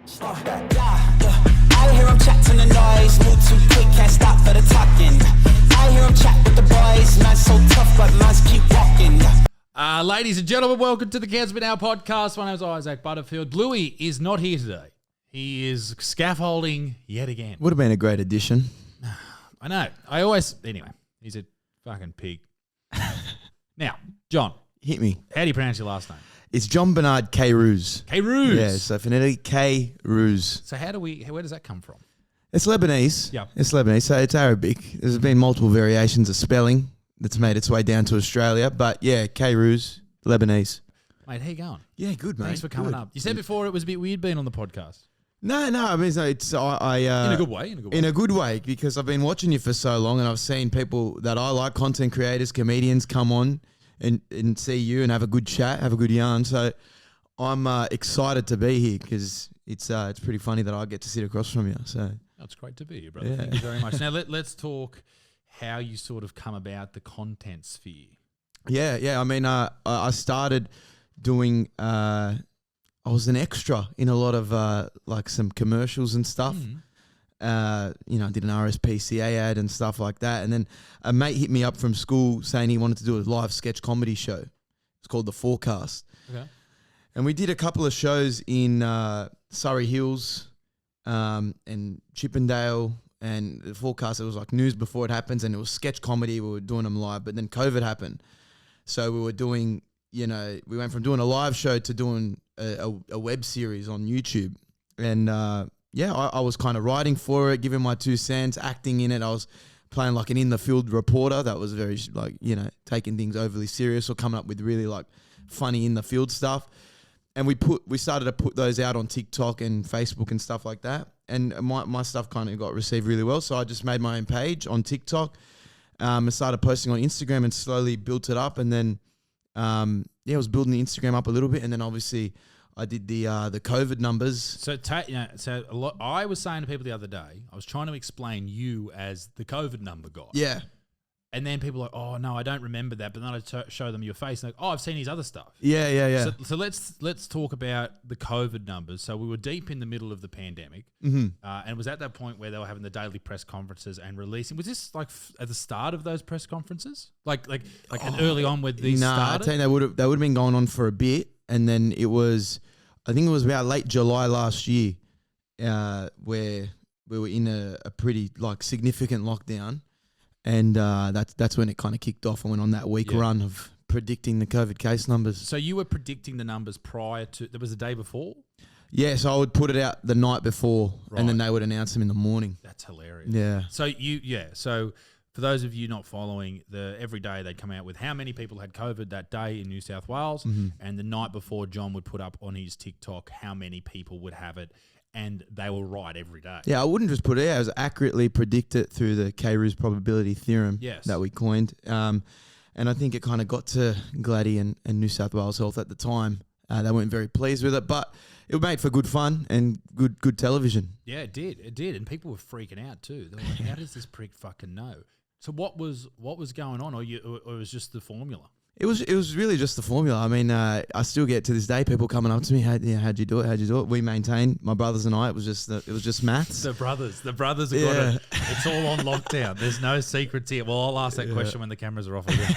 Stop that. I hear 'em chat to the noise, move too quick, can't stop for the talking. I hear 'em chat with the boys, man's so tough, but man's keep walking. Ladies and gentlemen, welcome to the Gents Me Now podcast. My name is Isaac Butterfield. Bluey is not here today. He is scaffolding yet again. Would have been a great addition. I know. Anyway, he's a fucking pig. Now, John. Hit me. How do you pronounce your last name? It's Jon-Bernard Kairouz. Kairouz. Yeah, so phonetic Kairouz. So where does that come from? It's Lebanese. Yeah. It's Lebanese, so it's Arabic. There's been multiple variations of spelling that's made its way down to Australia. But yeah, Kairouz, Lebanese. Mate, how you going? Yeah, good, mate. Thanks for coming up. You said before it was a bit weird being on the podcast. No, I mean, it's in a good way. In a good way, because I've been watching you for so long and I've seen people that I like, content creators, comedians, come on and see you and have a good chat, have a good yarn. So I'm excited to be here because it's pretty funny that I get to sit across from you. So It's great to be here, brother. Yeah. Thank you very much. Now let's talk how you sort of come about the content sphere. Yeah. I mean, I started doing. I was an extra in a lot of like some commercials and stuff. I did an RSPCA ad and stuff like that. And then a mate hit me up from school saying he wanted to do a live sketch comedy show. It's called The Forecast. Okay. And we did a couple of shows in Surrey Hills and Chippendale. And The Forecast, it was like news before it happens. And it was sketch comedy. We were doing them live. But then COVID happened. So we were doing, we went from doing a live show to doing a web series on YouTube. And I was kind of writing for it, giving my 2 cents, acting in it. I was playing like an in-the-field reporter that was very taking things overly serious or coming up with really like funny in-the-field stuff. And we started to put those out on TikTok and Facebook and stuff like that. And my stuff kind of got received really well. So I just made my own page on TikTok and started posting on Instagram and slowly built it up. And then, I was building the Instagram up a little bit. And then obviously I did the COVID numbers. So a lot. I was saying to people the other day, I was trying to explain you as the COVID number guy. Yeah. And then people are like, oh no, I don't remember that. But then I show them your face, and like, oh, I've seen his other stuff. Yeah. So let's talk about the COVID numbers. So we were deep in the middle of the pandemic, Mm-hmm. and it was at that point where they were having the daily press conferences and releasing. Was this like at the start of those press conferences, like early on with these? Nah, started? I tell you, they would have been going on for a bit, and then I think it was about late July last year, where we were in a pretty like significant lockdown. And that's when it kind of kicked off and went on that week run of predicting the COVID case numbers. So you were predicting the numbers prior to, there was the day before? Yeah, so I would put it out the night before and then they would announce them in the morning. That's hilarious. Yeah. So for those of you not following, every day they'd come out with how many people had COVID that day in New South Wales. Mm-hmm. And the night before, John would put up on his TikTok how many people would have it. And they were right every day. Yeah, I wouldn't just put it out. I was accurately predict it through the Kairouz probability theorem that we coined. And I think it kind of got to Gladdy and New South Wales Health at the time. They weren't very pleased with it, but it made for good fun and good television. Yeah, it did. And people were freaking out too. They were like, how does this prick fucking know? So what was going on, or it was just the formula? It was really just the formula. I mean, I still get to this day people coming up to me, how'd you do it? How'd you do it? We maintain, my brothers and I. It was just maths. The brothers have got it. It's all on lockdown. There's no secrets here. Well, I'll ask that question when the cameras are off again.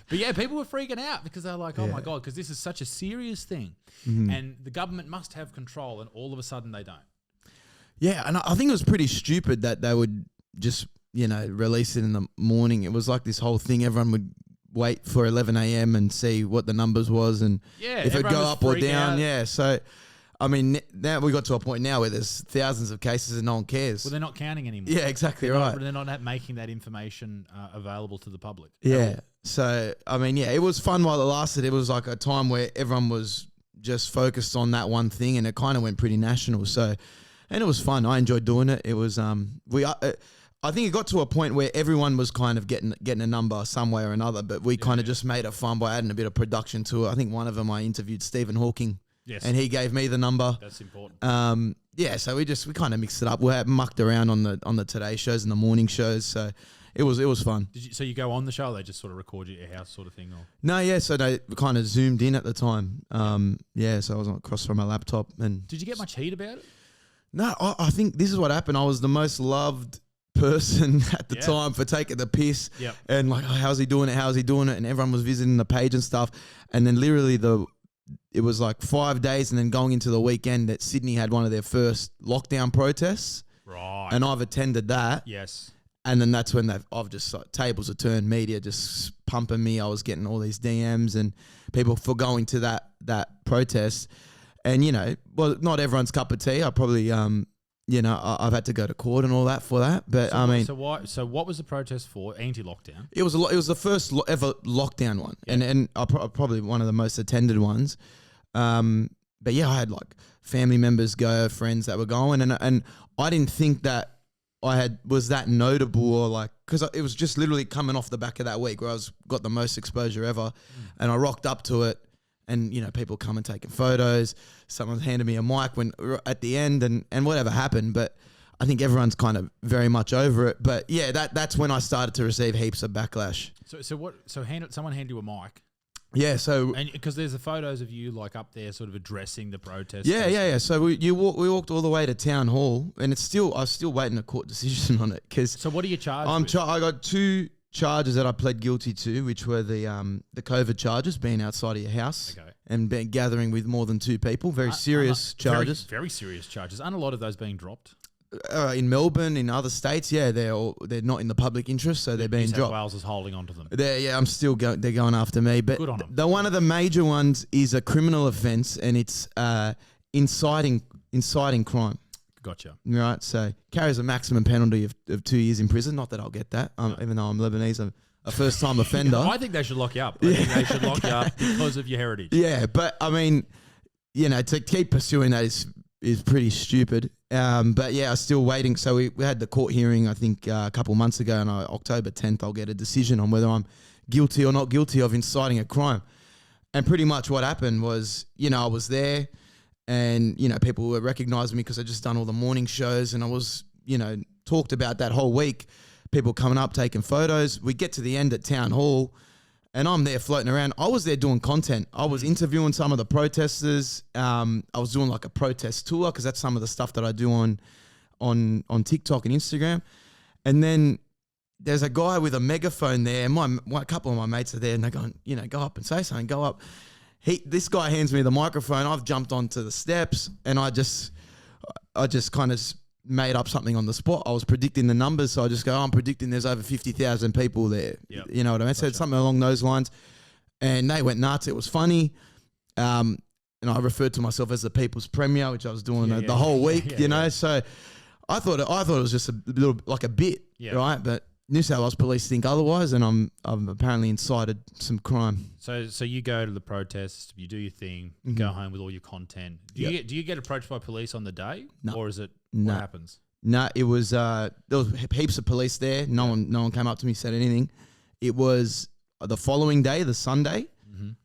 But yeah, people were freaking out because they're like, oh my God, because this is such a serious thing, and the government must have control, and all of a sudden they don't. Yeah, and I think it was pretty stupid that they would just release it in the morning. It was like this whole thing. Everyone would wait for 11 a.m. and see what the numbers was and if it'd go up or down. Out. Yeah, so, I mean, now we got to a point now where there's thousands of cases and no one cares. Well, they're not counting anymore. Yeah, exactly they're not making that information available to the public. Yeah, so, I mean, it was fun while it lasted. It was like a time where everyone was just focused on that one thing and it kind of went pretty national. So, and it was fun. I enjoyed doing it. It was, I think it got to a point where everyone was kind of getting a number some way or another, but we kind of just made it fun by adding a bit of production to it. I think one of them I interviewed Stephen Hawking, and he gave me the number. That's important. So we kind of mixed it up. We mucked around on the Today shows and the morning shows. So it was fun. So you go on the show, they just sort of record you at your house sort of thing? Or? No, yeah, so they kind of zoomed in at the time. So I was across from my laptop. And did you get much heat about it? No, I think this is what happened. I was the most loved person at the time for taking the piss. Yep. And like, oh, how's he doing it? How's he doing it? And everyone was visiting the page and stuff. And then literally it was like 5 days and then going into the weekend that Sydney had one of their first lockdown protests. Right. And I've attended that. Yes. And then that's when I've just tables have turned, media just pumping me. I was getting all these DMs and people for going to that protest. And, well, not everyone's cup of tea. I probably, I've had to go to court and all that for that. But So what was the protest for? Anti-lockdown? It was the first ever lockdown one, and probably one of the most attended ones. But yeah, I had like family members go, friends that were going, and I didn't think that was that notable or like, because it was just literally coming off the back of that week where got the most exposure ever, and I rocked up to it. And, people come and taking photos. Someone handed me a mic at the end and whatever happened. But I think everyone's kind of very much over it. But yeah, that's when I started to receive heaps of backlash. Someone handed you a mic? Yeah, so... And because there's the photos of you like up there sort of addressing the protest. Yeah. So we walked all the way to Town Hall and I was still waiting a court decision on it. So what are you charged with? I got 2 charges that I pled guilty to, which were the COVID charges, being outside of your house and gathering with more than 2 people. Very serious charges. Very serious charges. Aren't a lot of those being dropped? In Melbourne, in other states, they're not in the public interest, so they're being dropped. Wales is holding on to them. I'm still they're going after me. But good on them. One of the major ones is a criminal offence, and it's inciting crime. Gotcha. Right, so carries a maximum penalty of 2 years in prison. Not that I'll get that, even though I'm Lebanese, I'm a first-time offender. I think they should lock you up. I think they should lock you up because of your heritage. Yeah, but I mean, to keep pursuing that is pretty stupid. But yeah, I'm still waiting. So we had the court hearing, I think, a couple months ago, and October 10th, I'll get a decision on whether I'm guilty or not guilty of inciting a crime. And pretty much what happened was, I was there. And, people were recognizing me because I just done all the morning shows and I was, talked about that whole week. People coming up, taking photos. We get to the end at Town Hall and I'm there floating around. I was there doing content. I was interviewing some of the protesters. I was doing like a protest tour because that's some of the stuff that I do on TikTok and Instagram. And then there's a guy with a megaphone there. And a couple of my mates are there and they're going, go up and say something, go up. This guy hands me the microphone. I've jumped onto the steps and I just kind of made up something on the spot. I was predicting the numbers, so I just go, I'm predicting there's over 50,000 people there. Yep. You know what I mean? So it's something along those lines. And they went nuts. It was funny. And I referred to myself as the People's Premier, which I was doing the whole week, So I thought it was just a little like a bit, right? But New South Wales Police think otherwise, and I've apparently incited some crime. So you go to the protest, you do your thing, go home with all your content. Do you get approached by police on the day, or is it what happens? No, it was there was heaps of police there. No one came up to me, said anything. It was the following day, the Sunday.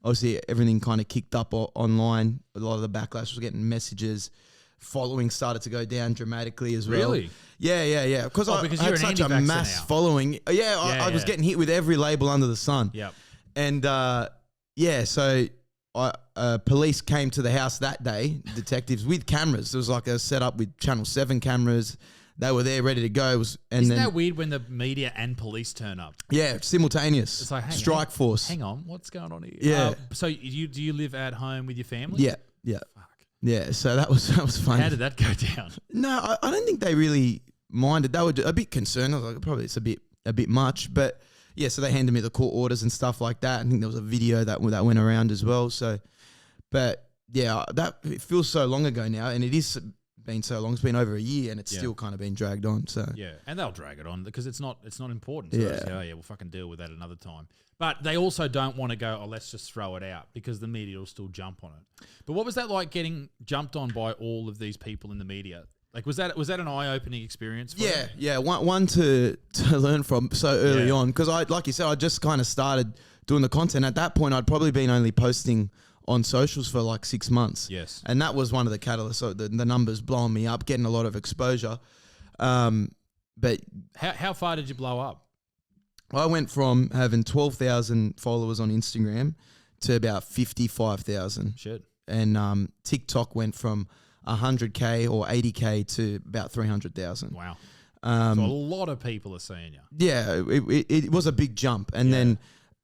Obviously, everything kind of kicked up online. A lot of the backlash was getting messages. Following started to go down dramatically as well. Really? Yeah. Because I because had you're such a an mass anti-vaxxer now. following. I was getting hit with every label under the sun. Yep. And so police came to the house that day, detectives with cameras. There was like a setup with Channel 7 cameras. They were there ready to go. Isn't that weird when the media and police turn up? Yeah, simultaneous. It's like, strike force. Hang on, what's going on here? Yeah. So do you live at home with your family? Yeah. Fuck. Yeah, so that was funny. How did that go down? No, I don't think they really minded. They were a bit concerned. I was like, probably it's a bit much, but yeah. So they handed me the court orders and stuff like that. I think there was a video that went around as well. So, but yeah, it feels so long ago now, and it is been so long. It's been over a year, and it's still kind of been dragged on. So yeah, and they'll drag it on because it's not important. So we'll fucking deal with that another time. But they also don't want to go, let's just throw it out because the media will still jump on it. But what was that like getting jumped on by all of these people in the media? Like, was that an eye-opening experience for you? Yeah. One to learn from so early on because like you said, I just kind of started doing the content. At that point, I'd probably been only posting on socials for like 6 months. Yes. And that was one of the catalysts. So the numbers blowing me up, getting a lot of exposure. But how far did you blow up? I went from having 12,000 followers on Instagram to about 55,000. Shit. And TikTok went from 100K or 80K to about 300,000. Wow. So a lot of people are seeing you. Yeah, it was a big jump. And then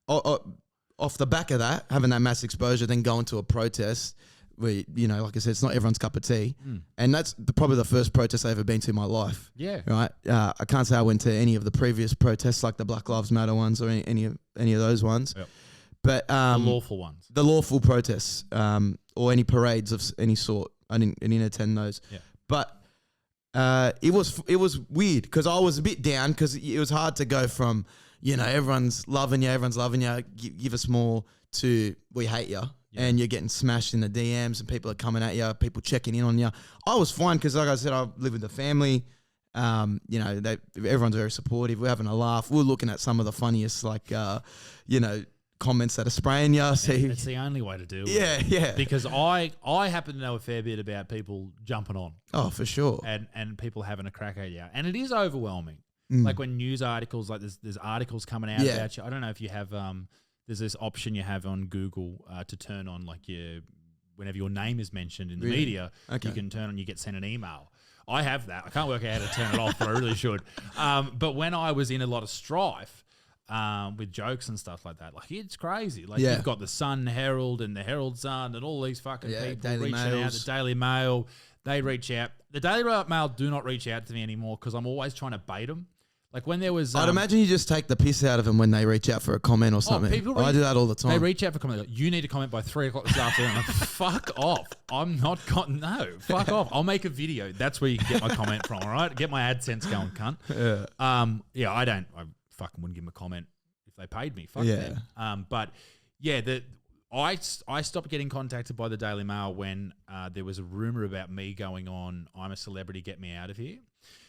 off the back of that, having that mass exposure, then going to a protest where, you know, like I said, it's not everyone's cup of tea. And that's probably the first protest I've ever been to in my life. Yeah. Right? I can't say I went to any of the previous protests like the Black Lives Matter ones or any of those ones. Yep. But The lawful ones. the lawful protests, or any parades of any sort. I didn't attend those. Yeah. But it was weird because I was a bit down because it was hard to go from, you know, everyone's loving you, give us more, to we hate you. Yeah. And you're getting smashed in the DMs and people are coming at you, people checking in on you. I was fine because, like I said, I live with the family. You know, everyone's very supportive. We're having a laugh. We're looking at some of the funniest, like, you know, comments that are spraying you. So it's the only way to do it. Yeah. Because I happen to know a fair bit about people jumping on. Oh, for sure. And people having a crack at you. And it is overwhelming. Like when news articles, like there's articles coming out about you. I don't know if you have, there's this option you have on Google to turn on, like, whenever your name is mentioned in the media, you can turn on, you get sent an email. I have that. I can't work out how to turn it off, but I really should. But when I was in a lot of strife with jokes and stuff like that, like, it's crazy. Like, you've got the Sun Herald and the Herald Sun and all these fucking people Daily reaching out. Mails. The Daily Mail, they reach out. The Daily Mail do not reach out to me anymore because I'm always trying to bait them. Like when there was... I'd imagine you just take the piss out of them when they reach out for a comment or something. I do that all the time. They reach out for comment. Like, you need to comment by 3 o'clock this afternoon. I'm like, fuck off. I'm not got no. Fuck off. I'll make a video. That's where you can get my comment from. All right, get my AdSense going, cunt. Yeah. I fucking wouldn't give them a comment if they paid me. Fuck them. But yeah, I stopped getting contacted by the Daily Mail when there was a rumor about me going on I'm a Celebrity, Get Me Out of Here.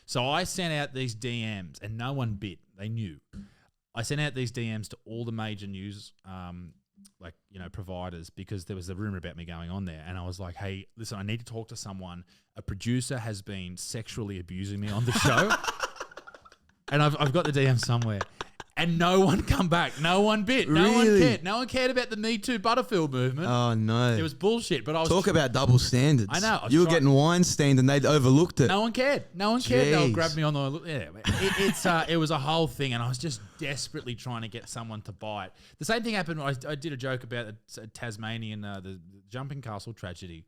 So I sent out these DMs and no one bit. They knew. I sent out these DMs to all the major news providers because there was a rumor about me going on there. And I was like, hey, listen, I need to talk to someone. A producer has been sexually abusing me on the show. And I've got the DM somewhere. And no one come back. No one bit. No one cared. No one cared about the Me Too Butterfield movement. Oh, no. It was bullshit. But I was Talk about double standards. I know. You were getting Weinstein and they'd overlooked it. No one cared. No one cared. They'll grab me on the... Yeah, it was a whole thing and I was just desperately trying to get someone to buy it. The same thing happened. I did a joke about the Tasmanian, the jumping castle tragedy.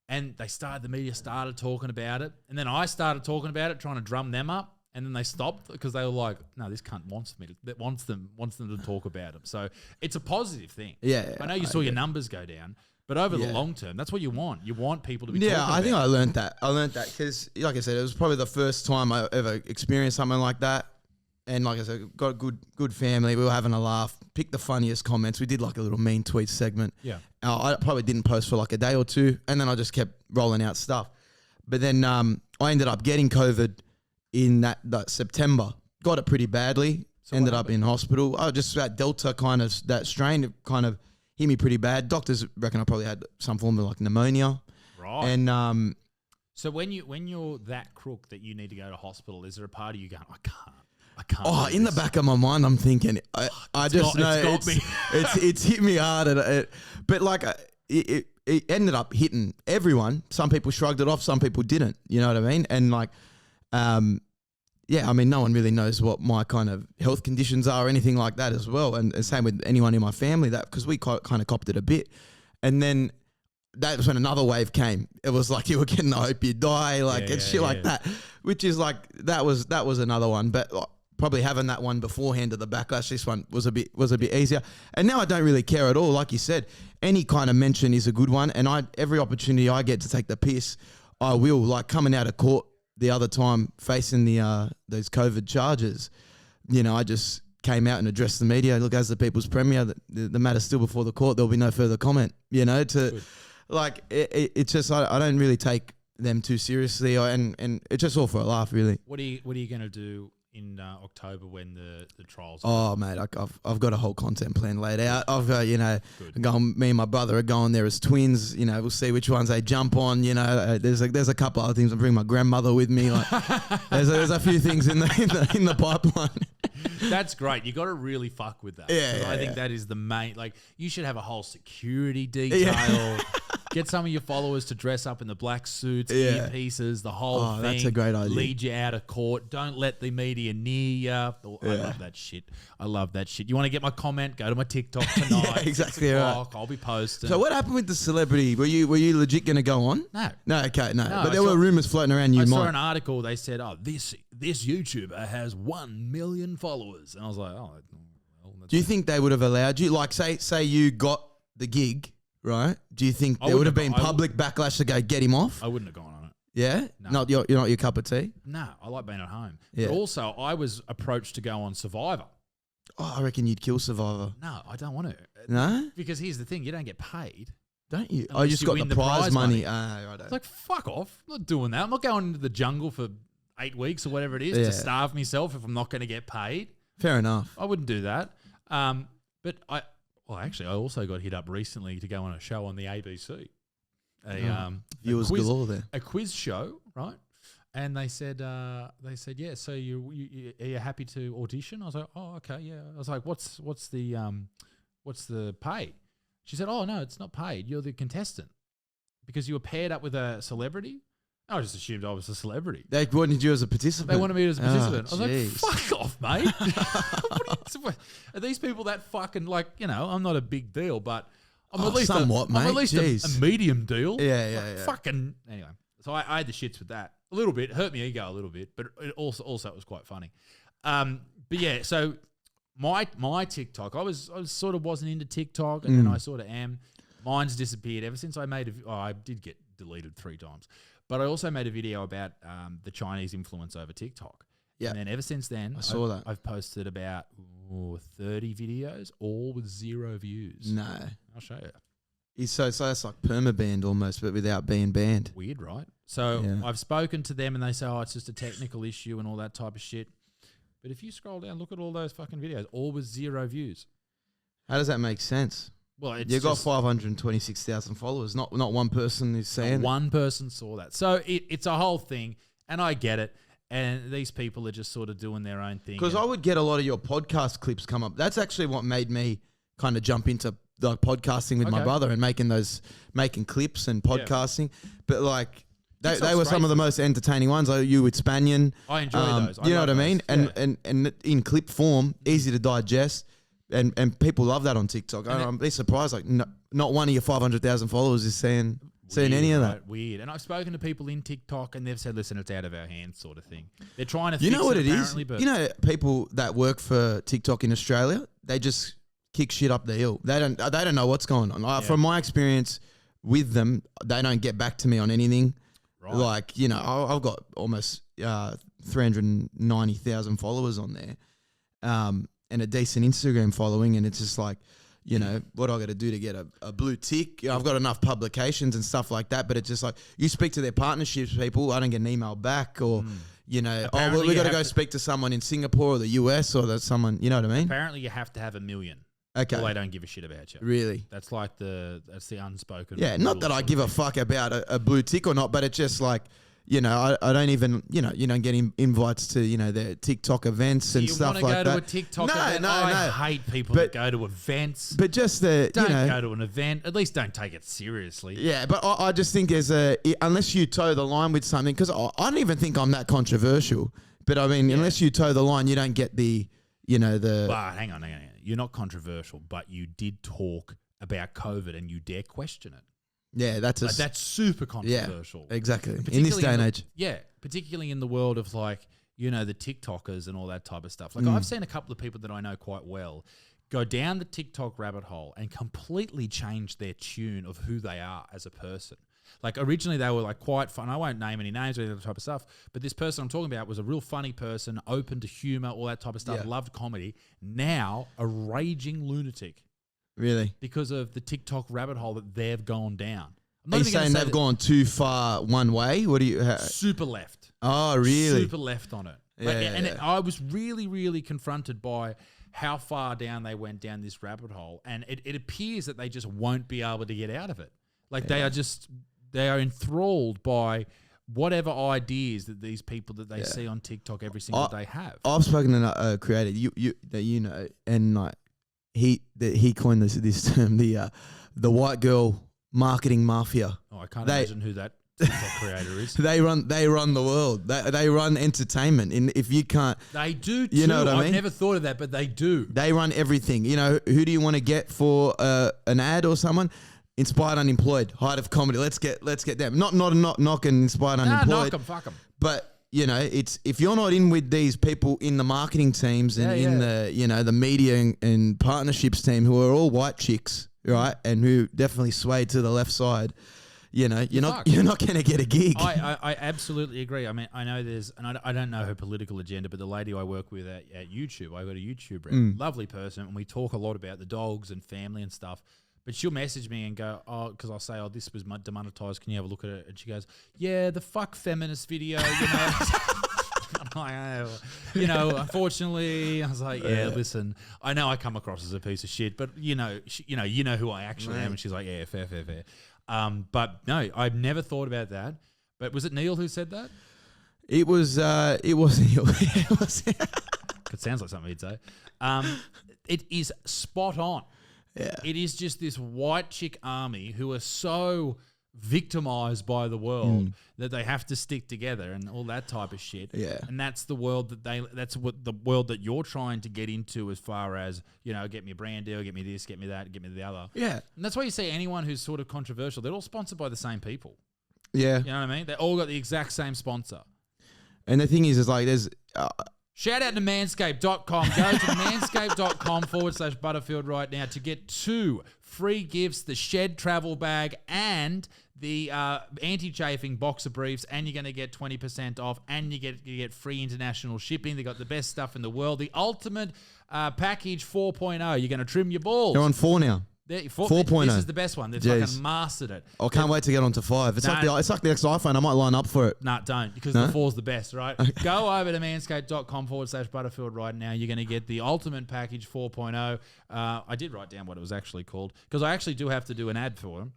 And the media started talking about it. And then I started talking about it, trying to drum them up. And then they stopped because they were like, "No, this cunt wants them to talk about him." So it's a positive thing. Yeah, I know you saw your numbers go down, but over the long term, that's what you want. You want people to be. Yeah, I think I learned that. Because, like I said, it was probably the first time I ever experienced something like that. And like I said, got a good family. We were having a laugh. Picked the funniest comments. We did like a little mean tweet segment. Yeah. I probably didn't post for like a day or two, and then I just kept rolling out stuff. But then I ended up getting COVID in that September. Got it pretty badly. So ended up in hospital. Just that Delta kind of, that strain, it kind of hit me pretty bad. Doctors reckon I probably had some form of like pneumonia. Right. And so when you're that crook that you need to go to hospital, is there a part of you going, I can't. Oh, in the back of my mind, I'm thinking, I just know it's hit me hard. But like it ended up hitting everyone. Some people shrugged it off. Some people didn't. You know what I mean? And like, yeah, I mean, no one really knows what my kind of health conditions are or anything like that as well. And same with anyone in my family, that because we kind of copped it a bit. And then that was when another wave came. It was like you were getting, I hope you die, like shit like that, which is like that was another one. But probably having that one beforehand of the backlash, this one was a bit easier. And now I don't really care at all. Like you said, any kind of mention is a good one. And every opportunity I get to take the piss, I will. Like coming out of court the other time facing those COVID charges, you know, I just came out and addressed the media. Look, as the People's Premier, the matter's still before the court. There'll be no further comment. You know, like it's just I don't really take them too seriously, and it's just all for a laugh, really. What are you going to do in October when the trials? Oh, mate, I've got a whole content plan laid out. I've got, you know, me and my brother are going there as twins. You know, we'll see which ones they jump on. You know, there's a couple other things. I'm bringing my grandmother with me. Like, there's a few things in the pipeline. That's great. You got to really fuck with that. Yeah, 'Cause yeah, I think yeah. that is the main. Like, you should have a whole security detail. Get some of your followers to dress up in the black suits, earpieces, the whole thing. That's a great idea. Lead you out of court. Don't let the media near you. I love that shit. I love that shit. You want to get my comment? Go to my TikTok tonight. Yeah, exactly 6 right. o'clock. I'll be posting. So what happened with the celebrity? Were you legit going to go on? No. No, okay, no. No, But I there saw- were rumors floating around you I saw might. an article. They said, "Oh, this YouTuber has 1 million followers," and I was like, "Oh, well, that's Do you think they would have allowed you? Like, say you got the gig, right? Do you think I there would have wouldn't been have- public backlash to go get him off? I wouldn't have gone on it." Yeah, No. not your cup of tea. No, I like being at home. Yeah. But also, I was approached to go on Survivor. Oh, I reckon you'd kill Survivor. No, I don't want to. No, Because here's the thing, you don't get paid. don't you? Oh, Unless you just you got win the the prize prize money. money. Right. It's like, fuck off. I'm not doing that. I'm not going into the jungle for 8 weeks or whatever it is Yeah. to starve myself if I'm not going to get paid. Fair enough. I wouldn't do that. But I also got hit up recently to go on a show on the ABC. Viewers galore there. A quiz show, right? And they said, yeah. So are you happy to audition? I was like, oh, okay, yeah. I was like, what's the pay? She said, oh no, it's not paid. You're the contestant because you were paired up with a celebrity. I just assumed I was a celebrity. They wanted you as a participant. They wanted me as a participant. Oh, I was jeez. like, fuck off, mate. Are these people that fucking like, I'm not a big deal, but I'm Oh, at least somewhat, I'm mate. at least Jeez. a medium deal. Yeah. Fucking anyway. So I had the shits with that a little bit. Hurt my ego a little bit, but it also it was quite funny. But yeah, so my TikTok, I sort of wasn't into TikTok, and then I sort of am. Mine's disappeared ever since I I did get deleted 3 times, but I also made a video about the Chinese influence over TikTok. Yeah. And then ever since then, I saw that. I've posted about 30 videos, all with 0 views. No. I'll show you. So that's like permabanned almost, but without being banned. Weird, right? So Yeah. I've spoken to them and they say, oh, it's just a technical issue and all that type of shit. But if you scroll down, look at all those fucking videos, all with 0 views. How does that make sense? Well, it's You've got just 526,000 followers. Not one person is saying. one person saw that. So it's a whole thing, and I get it. And these people are just sort of doing their own thing. Because I would get a lot of your podcast clips come up. That's actually what made me kind of jump into like podcasting with my Okay. brother and making clips and podcasting. But like they TikTok's were some great of the for most entertaining ones. Like you with Spanion. I enjoy those. You know what I love mean? those. And in clip form, easy to digest. And people love that on TikTok. I'm be surprised. Like not one of your 500,000 followers is saying any of that. Right, weird. And I've spoken to people in TikTok and they've said, listen, it's out of our hands sort of thing. They're trying to You fix know what it is? apparently, but You know, people that work for TikTok in Australia, they just kick shit up the hill. They don't know what's going on. From my experience with them, they don't get back to me on anything. Right. Like, I've got almost 390,000 followers on there, and a decent Instagram following, and it's just like, what I got to do to get a blue tick. I've got enough publications and stuff like that, but it's just like you speak to their partnerships people, I don't get an email back, or we Apparently got to you go have to- speak to someone in Singapore or the US or that someone, you know what I mean? apparently you have to have 1 million. Okay, Or they don't give a shit about you. really? That's like that's the unspoken. Yeah, not rule that I sort of give a thing. fuck about a blue tick or not, but it's just like, I don't even, you don't get invites to, their TikTok events and You stuff want to like go that. to a TikTok No, event? no, I no. hate people But- that go to events. But just the, Don't go to an event. At least don't take it seriously. yeah, but I just think unless you toe the line with something, because I don't even think I'm that controversial, but I mean, unless you toe the line, you don't get the. But hang on. You're not controversial, but you did talk about COVID and you dare question it. Yeah, that's Like, that's super controversial. exactly. In this Particularly day and the- age. Yeah, particularly in the world of like, the TikTokers and all that type of stuff. Like I've seen a couple of people that I know quite well go down the TikTok rabbit hole and completely change their tune of who they are as a person. Like originally they were like quite fun. I won't name any names or any of that type of stuff, but this person I'm talking about was a real funny person, open to humor, all that type of stuff, Yeah. loved comedy. Now a raging lunatic Really. because of the TikTok rabbit hole that they've gone down. I'm Are you even gonna saying say they've that- gone too far one way? What do you? super left. Oh, really? Super left on it. Yeah, And yeah. I was really, really confronted by how far down they went down this rabbit hole. And it appears that they just won't be able to get out of it. Like they are enthralled by whatever ideas that these people that they see on TikTok every single day have. I've spoken to a creator and like he coined this term, the white girl marketing mafia. Oh, I can't imagine who that TikTok creator is. They run the world. They run entertainment. And if you can't, they do too. You know what I mean? I've never thought of that, but they do. They run everything. You know, who do you want to get for an ad or someone? Inspired Unemployed, height of comedy. Let's get them. Not knocking Inspired Unemployed. Knock them, fuck them. But you know, it's if you're not in with these people in the marketing teams and in the the media and partnerships team who are all white chicks, right, and who definitely sway to the left side, you know, you're not going to get a gig. I absolutely agree. I mean, I know there's, and I don't know her political agenda, but the lady I work with at YouTube, I got a YouTube rep, lovely person, and we talk a lot about the dogs and family and stuff. But she'll message me and go, because I'll say, this was demonetized. Can you have a look at it? And she goes, yeah, the fuck feminist video, you know. I'm like, oh. You know, unfortunately, I was like, yeah, listen, I know I come across as a piece of shit, but you know who I actually am. And she's like, yeah, fair. But no, I've never thought about that. But was it Neil who said that? It was Neil. It was. It sounds like something he'd say. It is spot on. Yeah. It is just this white chick army who are so victimized by the world that they have to stick together and all that type of shit. Yeah. And that's the world that's what the world that you're trying to get into as far as, you know, get me a brand deal, get me this, get me that, get me the other. Yeah. And that's why you see anyone who's sort of controversial, they're all sponsored by the same people. Yeah. You know what I mean? They all got the exact same sponsor. And the thing is like there's... Shout out to manscaped.com. Go to manscaped.com/Butterfield right now to get 2 free gifts, the Shed travel bag and the anti-chafing boxer briefs, and you're going to get 20% off, and you get free international shipping. They got the best stuff in the world. The ultimate package 4.0. You're going to trim your balls. They're on 4 now. 4.0. This is the best one. They've fucking mastered it. I can't wait to get onto 5. It's like the next iPhone. I might line up for it. Nah, don't, because the 4's the best, right? Go over to manscaped.com/Butterfield right now. You're going to get the ultimate package 4.0. I did write down what it was actually called, because I actually do have to do an ad for them.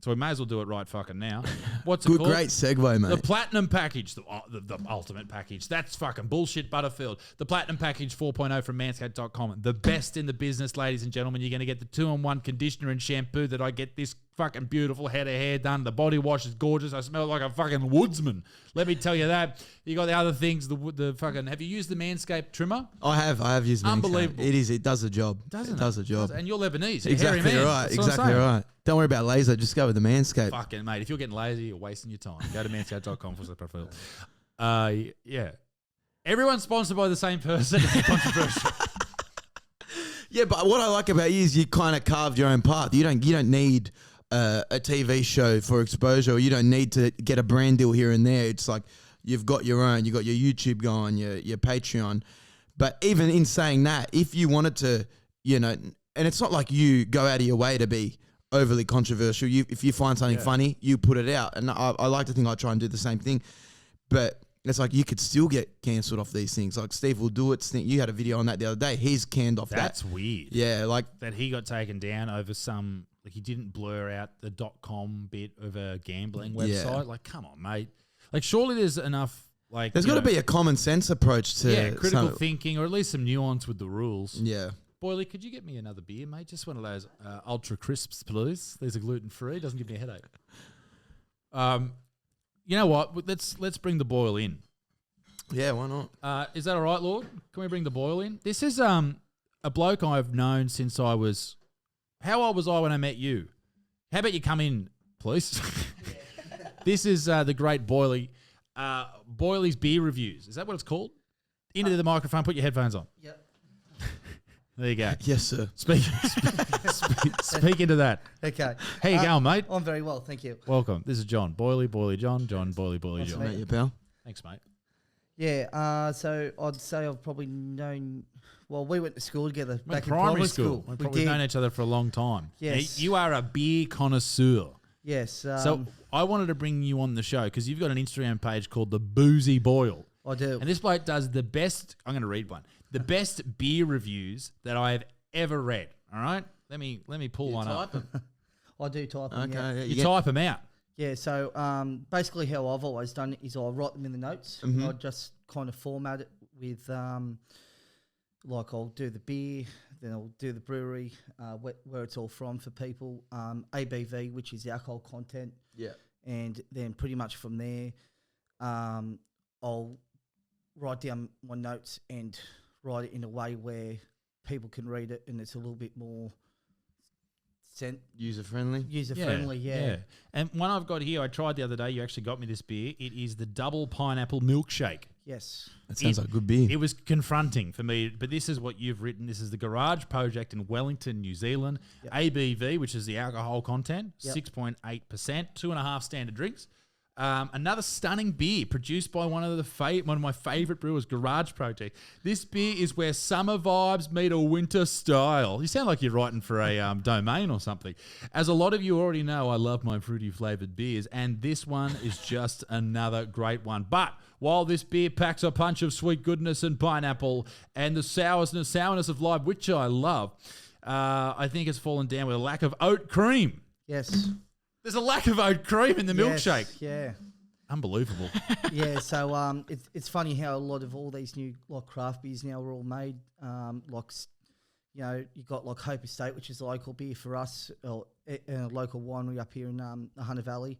So we may as well do it right fucking now. What's it called? Great segue, mate. The Platinum Package, the ultimate package. That's fucking bullshit, Butterfield. The Platinum Package 4.0 from manscaped.com. The best in the business, ladies and gentlemen. You're going to get the 2-in-1 conditioner and shampoo that I get this fucking beautiful head of hair done. The body wash is gorgeous. I smell like a fucking woodsman. Let me tell you that. You got the other things, the fucking... Have you used the Manscaped trimmer? I have used Manscaped. Unbelievable. It does the job. Doesn't it? It does the job. And you're Lebanese. Exactly hairy man. right. That's what I'm Exactly saying. right. Don't worry about laser. Just go with the Manscaped. Fucking mate, if you're getting lazy, you're wasting your time. Go to manscaped.com/Butterfield. Yeah. Everyone's sponsored by the same person. It's controversial. Yeah, but what I like about you is you kind of carved your own path. You don't need a TV show for exposure. Or you don't need to get a brand deal here and there. It's like you've got your own. You got your YouTube going, your Patreon. But even in saying that, if you wanted to, you know, and it's not like you go out of your way to be overly controversial. If you find something funny, you put it out. And I like to think I try and do the same thing. But it's like you could still get cancelled off these things. Like Steve will do it. You had a video on that the other day. He's canned off that. That's weird. Yeah, like that he got taken down over some, like he didn't blur out the .com bit of a gambling website. Yeah. Like, come on, mate. Like, surely there's enough, like... There's got to be a common sense approach to... critical thinking, or at least some nuance with the rules. Yeah. Boyley, could you get me another beer, mate? Just one of those ultra crisps, please. These are gluten-free. Doesn't give me a headache. You know what? Let's bring the boil in. Yeah, why not? Is that all right, Lord? Can we bring the boil in? This is a bloke I've known since I was... How old was I when I met you? How about you come in, please? This is the great Boyley. Boyley's Beer Reviews. Is that what it's called? Into the microphone. Put your headphones on. Yep. There you go. Yes, sir. Speak into that. Okay. How you going, mate? I'm very well, thank you. Welcome. This is John. Boyley, John, Boyley, John. Mate, you pal. Thanks, mate. Yeah, so I'd say I've probably known... Well, we went to school together Went back in primary school. We've known each other for a long time. Yes. Now, you are a beer connoisseur. Yes. So I wanted to bring you on the show because you've got an Instagram page called The Boozy Boil. I do. And this bloke does the best... I'm going to read one. The best beer reviews that I have ever read. All right? Let me pull one up. I do type them, Okay. yeah. You type them out. Yeah, so basically how I've always done it is I write them in the notes. I just kind of format it with, like I'll do the beer, then I'll do the brewery, where it's all from for people, ABV, which is the alcohol content. Yeah. And then pretty much from there, I'll write down my notes and write it in a way where people can read it and it's a little bit more User friendly. Yeah. And one I've got here, I tried the other day. You actually got me this beer. It is the double pineapple milkshake. Yes. That sounds like a good beer. It was confronting for me, but this is what you've written. This is the Garage Project in Wellington, New Zealand. Yep. ABV, which is the alcohol content, Yep. 6.8%, 2.5 standard drinks. Another stunning beer produced by one of my favorite brewers, Garage Project. This beer is where summer vibes meet a winter style. You sound like you're writing for a domain or something. As a lot of you already know, I love my fruity flavored beers, and this one is just another great one. But while this beer packs a punch of sweet goodness and pineapple and the sourness of life, which I love, I think it's fallen down with a lack of oat cream. Yes. There's a lack of oat cream in the milkshake. Yeah. Unbelievable. Yeah, so it's funny how a lot of all these new like craft beers now are all made. You got like Hope Estate, which is a local beer for us, or a local winery up here in the Hunter Valley.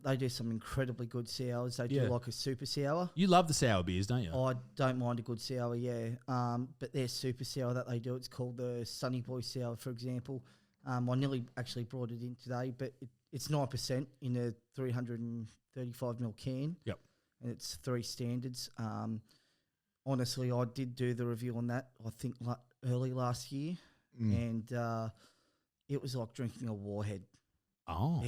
They do some incredibly good sours. They do like a super sour. You love the sour beers, don't you? I don't mind a good sour, yeah. But their super sour that they do, it's called the Sunny Boy Sour, for example. I nearly actually brought it in today, but it's 9% in a 335ml can. Yep. And it's 3 standards. Honestly, I did do the review on that, I think, early last year. And it was like drinking a Warhead. Oh.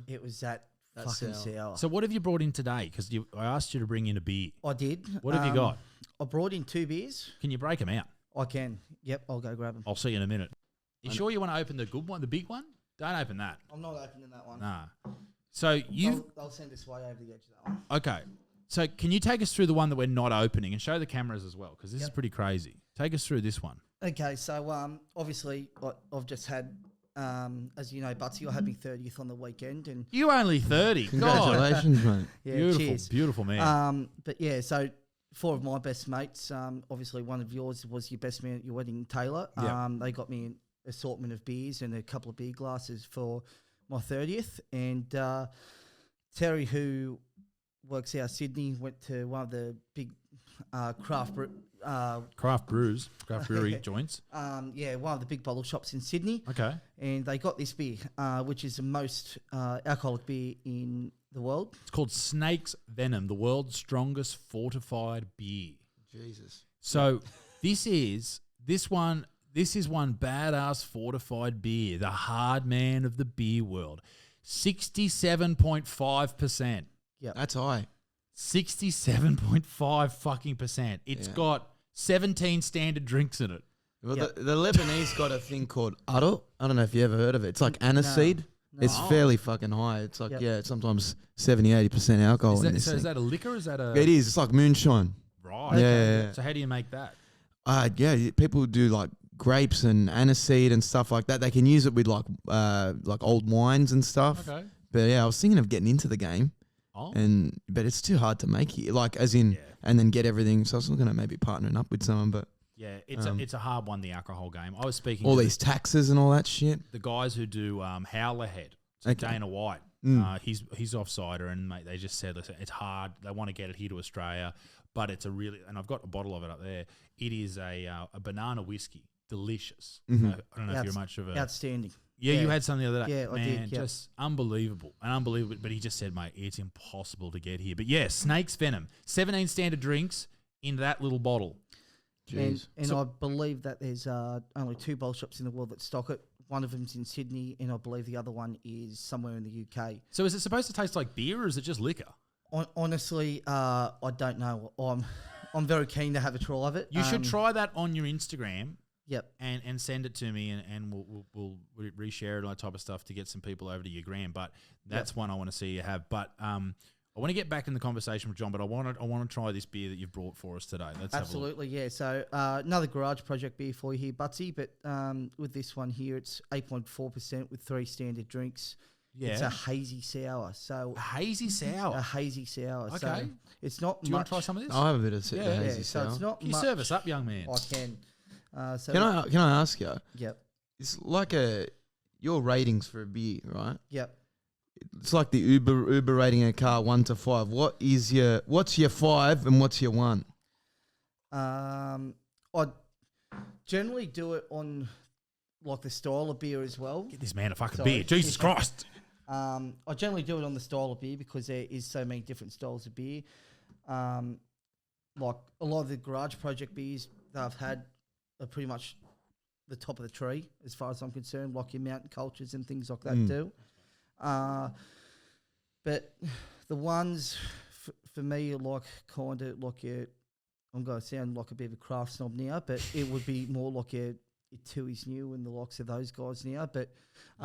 It was that fucking sour. So what have you brought in today? Because I asked you to bring in a beer. I did. What have you got? I brought in 2 beers. Can you break them out? I can. Yep, I'll go grab them. I'll see you in a minute. You sure you want to open the good one, the big one? Don't open that. I'm not opening that one. Nah. So I'll send this way over the edge of that one. Okay. So can you take us through the one that we're not opening and show the cameras as well? Because this is pretty crazy. Take us through this one. Okay, so obviously I've just had, as you know, Butsy, I had my 30th on the weekend, and You only 30. God. Congratulations, mate. yeah, Beautiful, cheers. beautiful man. But yeah, so 4 of my best mates, obviously one of yours was your best man at your wedding, Taylor. Yeah. They got me an assortment of beers and a couple of beer glasses for my 30th, and Terry, who works out of Sydney, went to one of the big craft brewery joints. one of the big bottle shops in Sydney. Okay. And they got this beer, which is the most alcoholic beer in the world. It's called Snake's Venom, the world's strongest fortified beer. Jesus. So this is one badass fortified beer, the hard man of the beer world. 67.5%. Yeah, That's high. 67.5 fucking percent. It's got 17 standard drinks in it. Well, Yep. the Lebanese got a thing called aro. I don't know if you ever heard of it. It's like aniseed. It's fairly fucking high. It's like, Yep. sometimes 80% alcohol in this Is thing. that a liquor or is that a... It is. It's like moonshine. Right. Yeah. So how do you make that? People do like grapes and aniseed and stuff like that. They can use it with like old wines and stuff. Okay. But yeah, I was thinking of getting into the game. Oh. But it's too hard to make here. Like as in, and then get everything. So I was looking at maybe partnering up with someone, but Yeah, it's a hard one, the alcohol game. I was speaking all to these taxes and all that shit. the guys who do Howler Head. So Okay. Dana White. He's off-cider, and mate, they just said, listen, it's hard. They want to get it here to Australia, but it's and I've got a bottle of it up there. It is a banana whiskey. Delicious. Mm-hmm. I don't know if you're much of a... outstanding. Yeah, you had something the other day. Yeah, I Man, did, yep. just unbelievable. But he just said, mate, it's impossible to get here. But yeah, Snake's Venom. 17 standard drinks in that little bottle. Jeez. And I believe that there's only 2 bottle shops in the world that stock it. One of them's in Sydney, and I believe the other one is somewhere in the UK. So is it supposed to taste like beer, or is it just liquor? Honestly, I don't know. I'm very keen to have a try of it. You should try that on your Instagram. Yep. And send it to me, and we'll reshare it and all that type of stuff to get some people over to your gram. But that's one I want to see you have. But I want to get back in the conversation with John, but I want to try this beer that you've brought for us today. Let's absolutely, yeah. So another Garage Project beer for you here, Butsy. But with this one here, it's 8.4% with 3 standard drinks. It's a hazy sour. So A hazy sour. a hazy sour. So Okay. it's not Do you want much. to try some of this? I'll have a bit of Yeah, hazy so sour. it's not Can you much. serve us up, young man? I can. So Can I ask you? Yep. It's like your ratings for a beer, right? Yep. It's like the Uber rating a car 1 to 5. What's your 5 and what's your 1? I generally do it on like the style of beer as well. Get this man a fucking Sorry. beer. Jesus Christ. I generally do it on the style of beer because there is so many different styles of beer. Like a lot of the garage project beers that I've had are pretty much the top of the tree as far as I'm concerned, like your mountain cultures and things like that do. But the ones for me are like kind of like I'm going to sound like a bit of a craft snob now, but it would be more like your Tooheys New and the likes of those guys now. But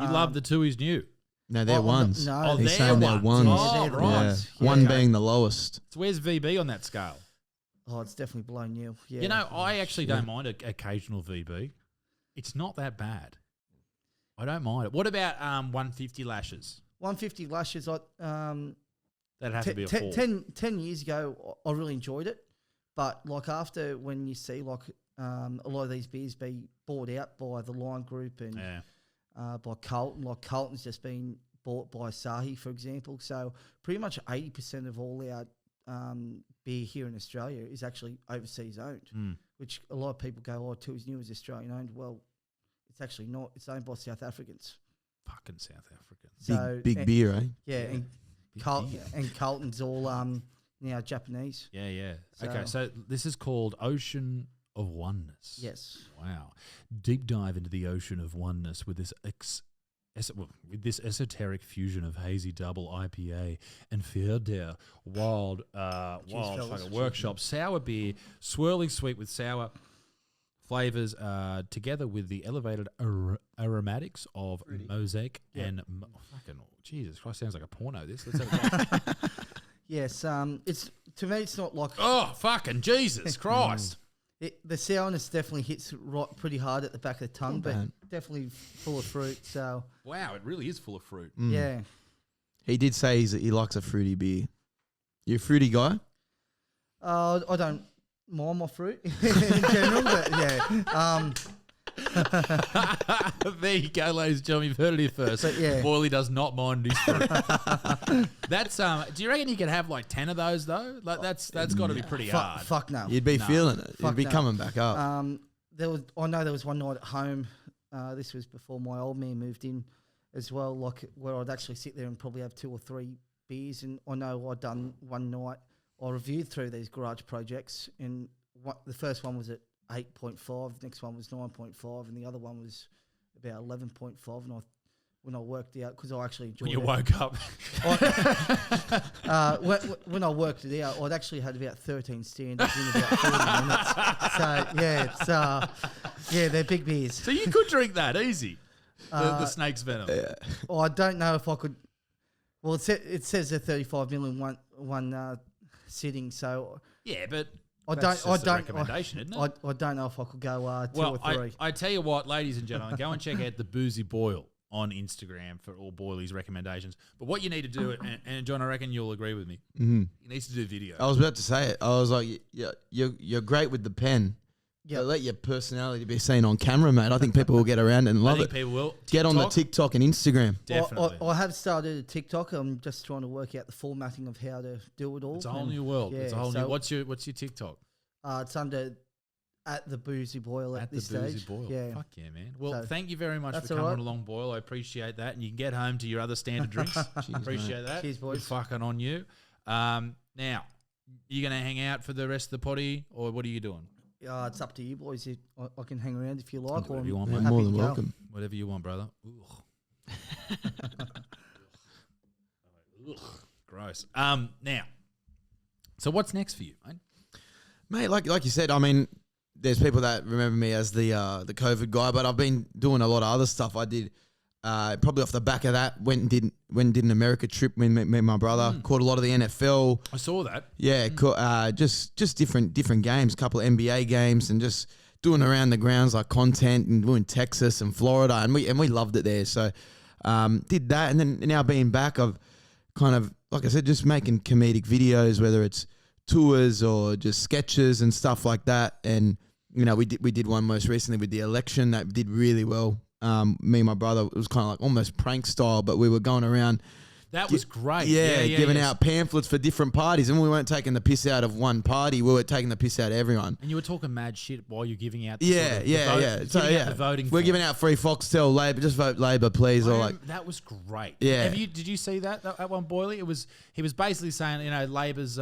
You love the Tooheys New. No, they're ones. No, Oh, He's they're saying they're ones. ones. Oh, they're the right. ones. Yeah. One Okay. being the lowest. So where's VB on that scale? Oh, it's definitely below new. Yeah. You know, I actually don't mind an occasional VB. It's not that bad. I don't mind it. What about 150 lashes? 150 lashes. That'd have to be a 4. 10 years ago, I really enjoyed it. But like after when you see like a lot of these beers be bought out by the Lion Group and by Carlton, like Carlton's just been bought by Asahi, for example. So pretty much 80% of all our beer here in Australia is actually overseas owned, which a lot of people go, oh, Tooheys New is Australian owned. Well, it's actually not. It's owned by South Africans. Fucking South Africans. So, Big and- beer, eh? Yeah, and, Big beer. and Carlton's all now Japanese. Yeah. So- Okay, so this is called Ocean of Oneness. Yes. Wow. Deep dive into the ocean of oneness with this esoteric fusion of hazy double IPA and Fierder wild fellas. fucking workshop sour beer, swirling sweet with sour flavors, together with the elevated aromatics of mosaic and fucking Jesus Christ, sounds like a porno. This. Let's have a go. Yes. It's to me, it's not like Oh fucking Jesus Christ! the sourness definitely hits right pretty hard at the back of the tongue, Not but bad. definitely full of fruit. So Wow, it really is full of fruit. yeah. He did say he likes a fruity beer. You a fruity guy? I don't mind my fruit in general, but yeah. There you go, ladies and gentlemen. You've heard it here first. But yeah. Boyley does not mind his fruit. That's do you reckon you could have like 10 of those though? Like that's got to be pretty hard. Fuck no. You'd be feeling it. You'd Fuck be no. coming back up. I know there was one night at home. This was before my old man moved in, as well. Like where I'd actually sit there and probably have 2 or 3 beers. And I know I'd done one night. I reviewed through these garage projects, and the first one was at 8.5. The next one was 9.5, and the other one was about 11.5. And when I worked out, because I actually enjoyed When you it. woke up. When I worked it out, I'd actually had about 13 standards in about 40 minutes. So yeah, it's they're big beers. So you could drink that easy. The snake's venom. I don't know if I could. Well, it says a 35 mil in one sitting, so Yeah, but I that's don't. just a I recommendation, isn't it? I don't know if I could go 2 Well, or 3. I tell you what, ladies and gentlemen, go and check out the Boozy Boil on Instagram for all Boyley's recommendations. But what you need to do, and John, I reckon you'll agree with me, he needs to do video. I was about to say it. I was like, yeah, you're great with the pen. Yeah. But let your personality be seen on camera, mate. I think people will get around and I love think it. people will. Get on the TikTok, TikTok and Instagram. Definitely. I have started a TikTok. I'm just trying to work out the formatting of how to do it all. It's a whole and new world. It's a yeah, whole so, new. What's your TikTok? It's under at the Boozy Boil at this the Boozy stage. Boil. Yeah. Fuck yeah, man. Well, So, thank you very much that's for all coming right. along, Boyle. I appreciate that. And you can get home to your other standard drinks. Appreciate that. Cheers, boys. Good fucking on you. Now, you going to hang out for the rest of the potty, or what are you doing? It's up to you, boys. I can hang around if you like. Whatever or you want, I'm mate. You're happy more to than go. welcome. Whatever you want, brother. Ugh. Ugh. Gross. Now, so what's next for you, mate? Mate, like you said, I mean, there's people that remember me as the COVID guy, but I've been doing a lot of other stuff. I did probably off the back of that went and did an America trip with me and my brother. Caught a lot of the NFL. I saw that. Yeah, just different games, couple of NBA games, and just doing around the grounds like content and doing Texas and Florida, and we loved it there. So Did that, and then now being back, I've kind of, like I said, just making comedic videos, whether it's tours or just sketches and stuff like that. And you know, we did one most recently with the election that did really well. Me and my brother, it was kind of like almost prank style, but we were going around. That was great. Giving out pamphlets for different parties, and we weren't taking the piss out of one party. We were taking the piss out of everyone. And you were talking mad shit while you're giving out. The voting. We're giving out free Foxtel Labor. Just vote Labor, please. Or like that was great. Yeah. Did you see that at one, Boyley? He was basically saying, you know, Labor's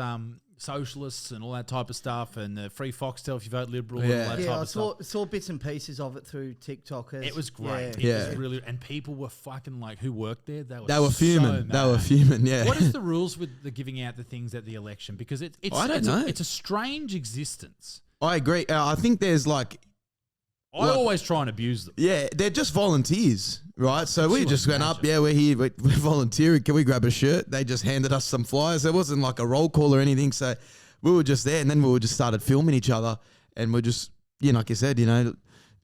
socialists and all that type of stuff, and the free Foxtel if you vote Liberal and all that type of stuff. I saw bits and pieces of it through TikTok. It was great. Yeah. It was really, and people were fucking like, who worked there? They were fuming. They were fuming. Yeah. What is the rules with the giving out the things at the election? Because I don't know. It's a strange existence. I agree. I think there's like. I always try and abuse them. Yeah, they're just volunteers, right? So we just went up. Yeah, we're here. We're volunteering. Can we grab a shirt? They just handed us some flyers. There wasn't like a roll call or anything. So we were just there, and then we just started filming each other, and we're just, you know, like you said, you know,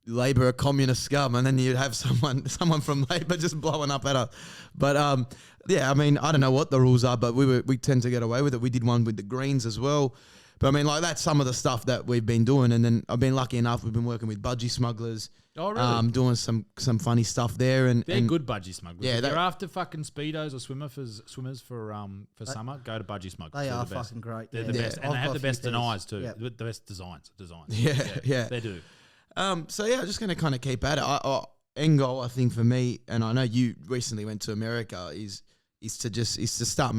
Labor, a communist scum, and then you'd have someone from Labor just blowing up at us. But yeah, I mean, I don't know what the rules are, but we tend to get away with it. We did one with the Greens as well. But I mean, like, that's some of the stuff that we've been doing. And then I've been lucky enough, we've been working with budgie smugglers. Oh, really? Doing some funny stuff there. They're good budgie smugglers. Yeah, if you're after fucking Speedos or swimmers for summer, go to budgie smugglers. They are fucking great. They're the best. And they have the best denies too. Yeah. The best designs. Yeah. They do. So yeah, just going to kind of keep at it. End goal, I think, for me, and I know you recently went to America, is to start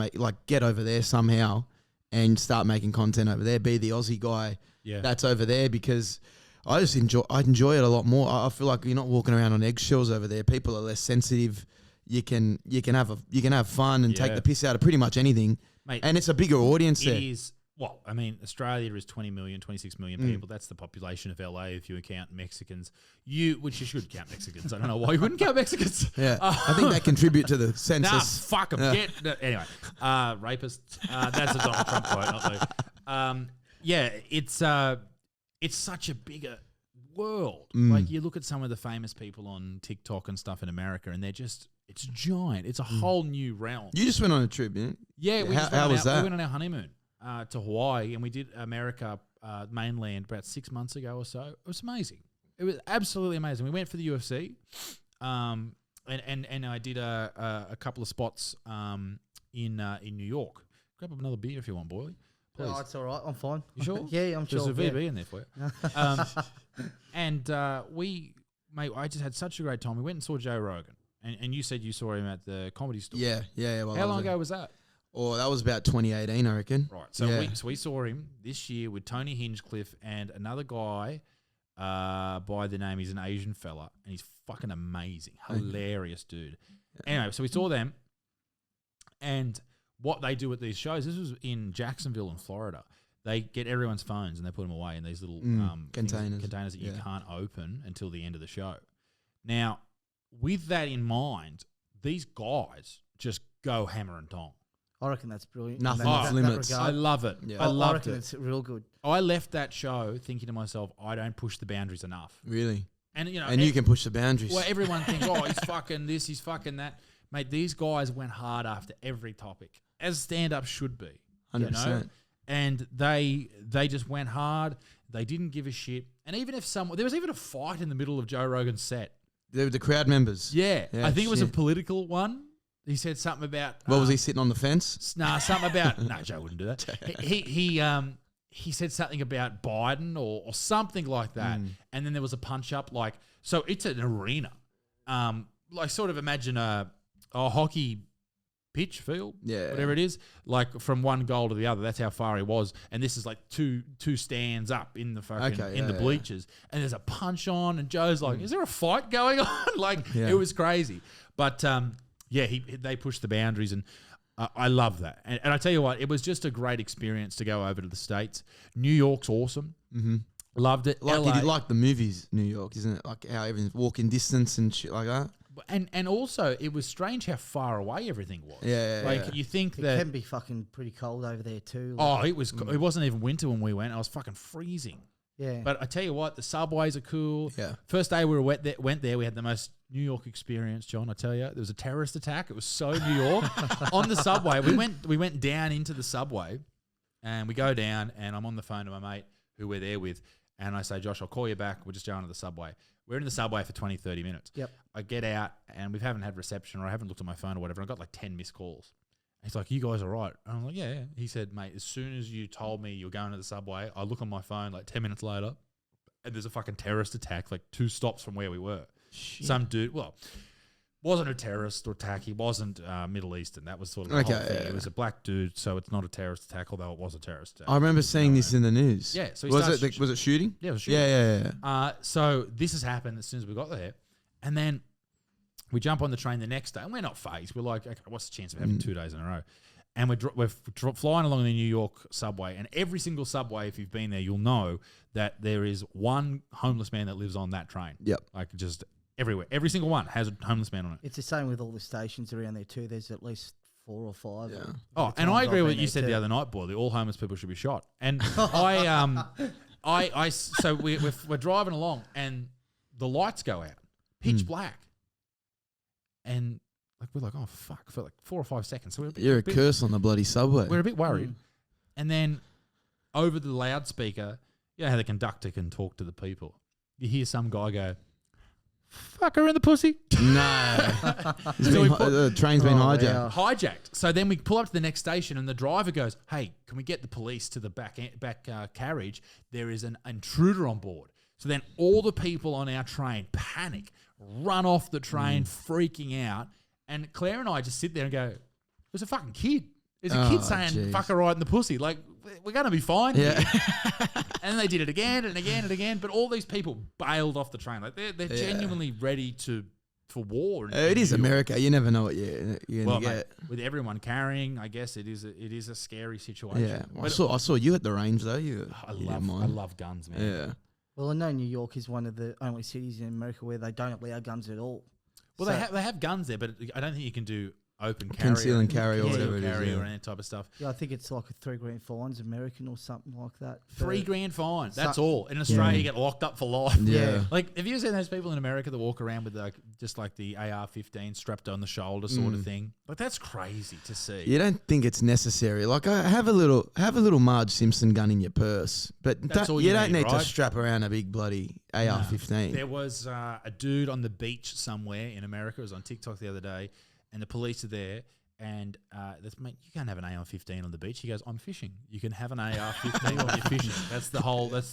get over there somehow and start making content over there. Be the Aussie guy that's over there, because I enjoy it a lot more. I feel like you're not walking around on eggshells over there. People are less sensitive. You can have fun and take the piss out of pretty much anything. Mate, and it's a bigger audience there. It is. Well, I mean, Australia is 20 million, 26 million people. That's the population of LA if you count Mexicans. Which you should count Mexicans. I don't know why you wouldn't count Mexicans. Yeah, I think they contribute to the census. Nah, fuck them. Anyway, rapists. That's a Donald Trump quote, not me. Yeah, it's such a bigger world. Like, you look at some of the famous people on TikTok and stuff in America, and it's giant. It's a whole new realm. You just went on a trip, didn't you? Yeah, how was that? We went on our honeymoon to Hawaii, and we did America mainland about 6 months ago or so. It was amazing. It was absolutely amazing. We went for the UFC, and I did a couple of spots in New York. Grab up another beer if you want, Boyley. Please. No, it's all right. I'm fine. You sure? Yeah, I'm sure. There's a VB in there for you. And I just had such a great time. We went and saw Joe Rogan, and you said you saw him at the Comedy Store. Yeah. Well, how long ago was that? Oh, that was about 2018, I reckon. Right. So we saw him this year with Tony Hinchcliffe and another guy by the name, he's an Asian fella, and he's fucking amazing. Hilarious dude. Anyway, so we saw them, and what they do at these shows, this was in Jacksonville in Florida, they get everyone's phones and they put them away in these little containers that you can't open until the end of the show. Now, with that in mind, these guys just go hammer and tong. I reckon that's brilliant. Nothing off limits. I love it. Yeah. I loved reckon it. It's real good. I left that show thinking to myself, I don't push the boundaries enough. Really? And you know, you can push the boundaries. Well, everyone thinks, oh, he's fucking this, he's fucking that. Mate, these guys went hard after every topic, as stand-up should be. 100%. You know? And they just went hard. They didn't give a shit. And even if there was even a fight in the middle of Joe Rogan's set. The crowd members. Yeah. I think it was a political one. He said something about... What was he sitting on the fence? Nah, something about... No, Joe wouldn't do that. He said something about Biden or something like that. And then there was a punch-up like... So it's an arena. Like sort of imagine a hockey pitch field, whatever it is, like from one goal to the other. That's how far he was. And this is like two stands up in the fucking bleachers. And there's a punch on, and Joe's like, "Is there a fight going on?" It was crazy. But they pushed the boundaries, and I love that. And I tell you what, it was just a great experience to go over to the States. New York's awesome. Mm-hmm. Loved it. You like the movies, New York, isn't it? Like how everything's walking distance and shit like that. And also, it was strange how far away everything was. You think that it can be fucking pretty cold over there too. It was. It wasn't even winter when we went. I was fucking freezing. Yeah. But I tell you what, the subways are cool. Yeah. First day we went there, we had the most New York experience, John. I tell you, there was a terrorist attack. It was so New York on the subway. We went down into the subway, and we go down, and I'm on the phone to my mate who we're there with, and I say, Josh, I'll call you back. We're just going to the subway. We're in the subway for 20, 30 minutes. Yep. I get out, and we haven't had reception, or I haven't looked at my phone or whatever. And I got like 10 missed calls. He's like, you guys are right. And I'm like, yeah. He said, mate, as soon as you told me you were going to the subway, I look on my phone like 10 minutes later, and there's a fucking terrorist attack like 2 stops from where we were. Shit. Some dude, wasn't a terrorist attack. He wasn't Middle Eastern. That was sort of the whole thing. It was a black dude, so it's not a terrorist attack, although it was a terrorist attack. I remember seeing this in the news. Yeah. So was it shooting? Yeah, it was shooting. Yeah. So this has happened as soon as we got there. And then we jump on the train the next day, and we're not phased. We're like, okay, what's the chance of having 2 days in a row? And we're flying along the New York subway, and every single subway, if you've been there, you'll know that there is one homeless man that lives on that train. Yep. Like just everywhere. Every single one has a homeless man on it. It's the same with all the stations around there too. There's at least 4 or 5. Yeah. Oh, and I agree with what you said the other night, boy. All homeless people should be shot. And so we're driving along, and the lights go out, pitch black, and like we're like, oh fuck, for like 4 or 5 seconds. So You're a curse on the bloody subway. We're a bit worried, and then over the loudspeaker, you know how the conductor can talk to the people. You hear some guy go, "Fuck her in the pussy." No, the train's been hijacked. Yeah. Hijacked. So then we pull up to the next station, and the driver goes, "Hey, can we get the police to the back carriage? There is an intruder on board." So then all the people on our train panic, run off the train, freaking out. And Claire and I just sit there and go, "There's a fucking kid. There's a kid saying fuck her right in the pussy. Like, we're going to be fine." Yeah. And they did it again and again and again. But all these people bailed off the train. Like, they're genuinely ready for war. It is America. You never know what you're going to get. Mate, with everyone carrying, I guess it is a scary situation. Yeah. Well, I saw you at the range, though. I love guns, man. Yeah. Well, I know New York is one of the only cities in America where they don't allow guns at all. Well, they have guns there, but I don't think you can do open carry. Conceal and carry or whatever it is. Or any type of stuff. Yeah, I think it's like a $3,000 fines American or something like that. $3,000 fine. That's all. In Australia, you get locked up for life. Yeah. Like, have you seen those people in America that walk around with just like the AR-15 strapped on the shoulder sort of thing? Like, that's crazy to see. You don't think it's necessary. Like, have a little Marge Simpson gun in your purse, but That's all you you don't need, need to right? strap around a big bloody AR-15. There was a dude on the beach somewhere in America. It was on TikTok the other day, and the police are there. And mate, you can't have an AR-15 on the beach. He goes, "I'm fishing. You can have an AR-15 when you're fishing." That's the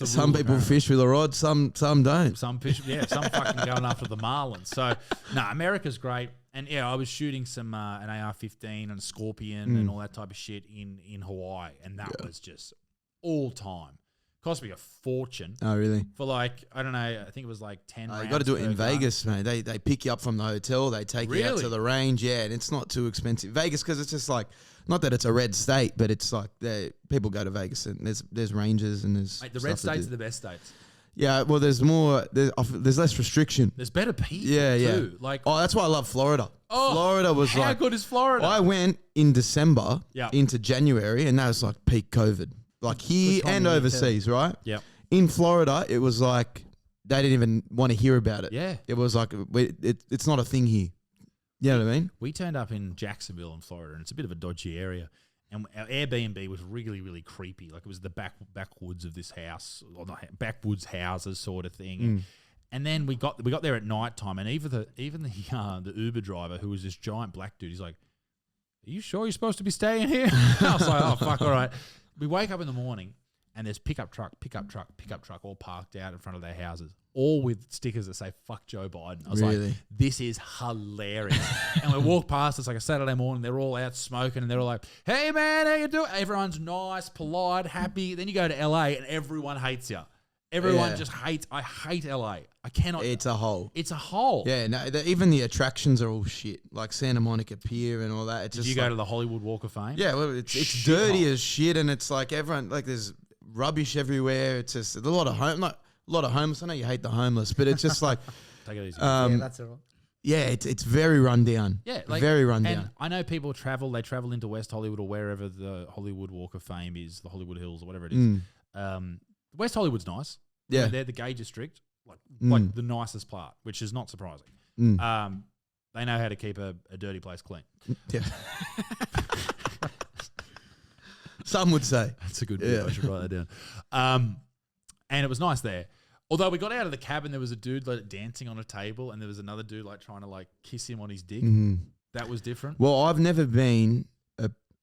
Some rule, people apparently. fish with a rod, some don't. Some fish, some fucking going after the marlins. So, no, America's great. And yeah, I was shooting some an AR-15 and a Scorpion and all that type of shit in Hawaii, and that was just all time. Cost me a fortune. Oh, really? For like, I don't know, I think it was like 10 rounds. You got to do it in per gun. Vegas, man. They pick you up from the hotel, they take you out to the range, and it's not too expensive. Vegas, because it's just like, not that it's a red state, but it's like people go to Vegas and there's ranges and there's Mate, the red states are the best states. Yeah, well, there's less restriction. There's better people too. Like, that's why I love Florida. Oh, Florida was how good is Florida? I went in December into January, and that was like peak COVID. Like here and overseas, right? Yeah. In Florida, it was like they didn't even want to hear about it. Yeah. It was like it's not a thing here. You know what I mean? We turned up in Jacksonville in Florida, and it's a bit of a dodgy area. And our Airbnb was really, really creepy. Like, it was the backwoods of this house, or not backwoods houses sort of thing. And then we got there at night time, and even the Uber driver, who was this giant black dude, he's like, "Are you sure you're supposed to be staying here?" I was like, "Oh fuck, all right." We wake up in the morning, and there's pickup truck, all parked out in front of their houses, all with stickers that say "fuck Joe Biden." I was like, "This is hilarious." And we walk past. It's like a Saturday morning. They're all out smoking, and they're all like, "Hey man, how you doing?" Everyone's nice, polite, happy. Then you go to LA, and everyone hates you. Everyone just hates. I hate LA. I cannot. It's a hole. It's a hole. Yeah, no. Even the attractions are all shit, like Santa Monica Pier and all that. It's Did just you go to the Hollywood Walk of Fame? Yeah, well, it's dirty as shit, and it's like everyone like there's rubbish everywhere. It's just a lot of homeless. I know you hate the homeless, but it's just like Take it easy. Yeah, that's all right. yeah, it's very run down. Yeah, very run down. And I know people travel. They travel into West Hollywood or wherever the Hollywood Walk of Fame is, the Hollywood Hills or whatever it is. West Hollywood's nice. Yeah. They're the gay district, like the nicest part, which is not surprising. They know how to keep a dirty place clean. Yeah. Some would say. That's a good word. I should write that down. And it was nice there. Although we got out of the cab and there was a dude like dancing on a table and there was another dude like trying to like kiss him on his dick. That was different. Well, I've never been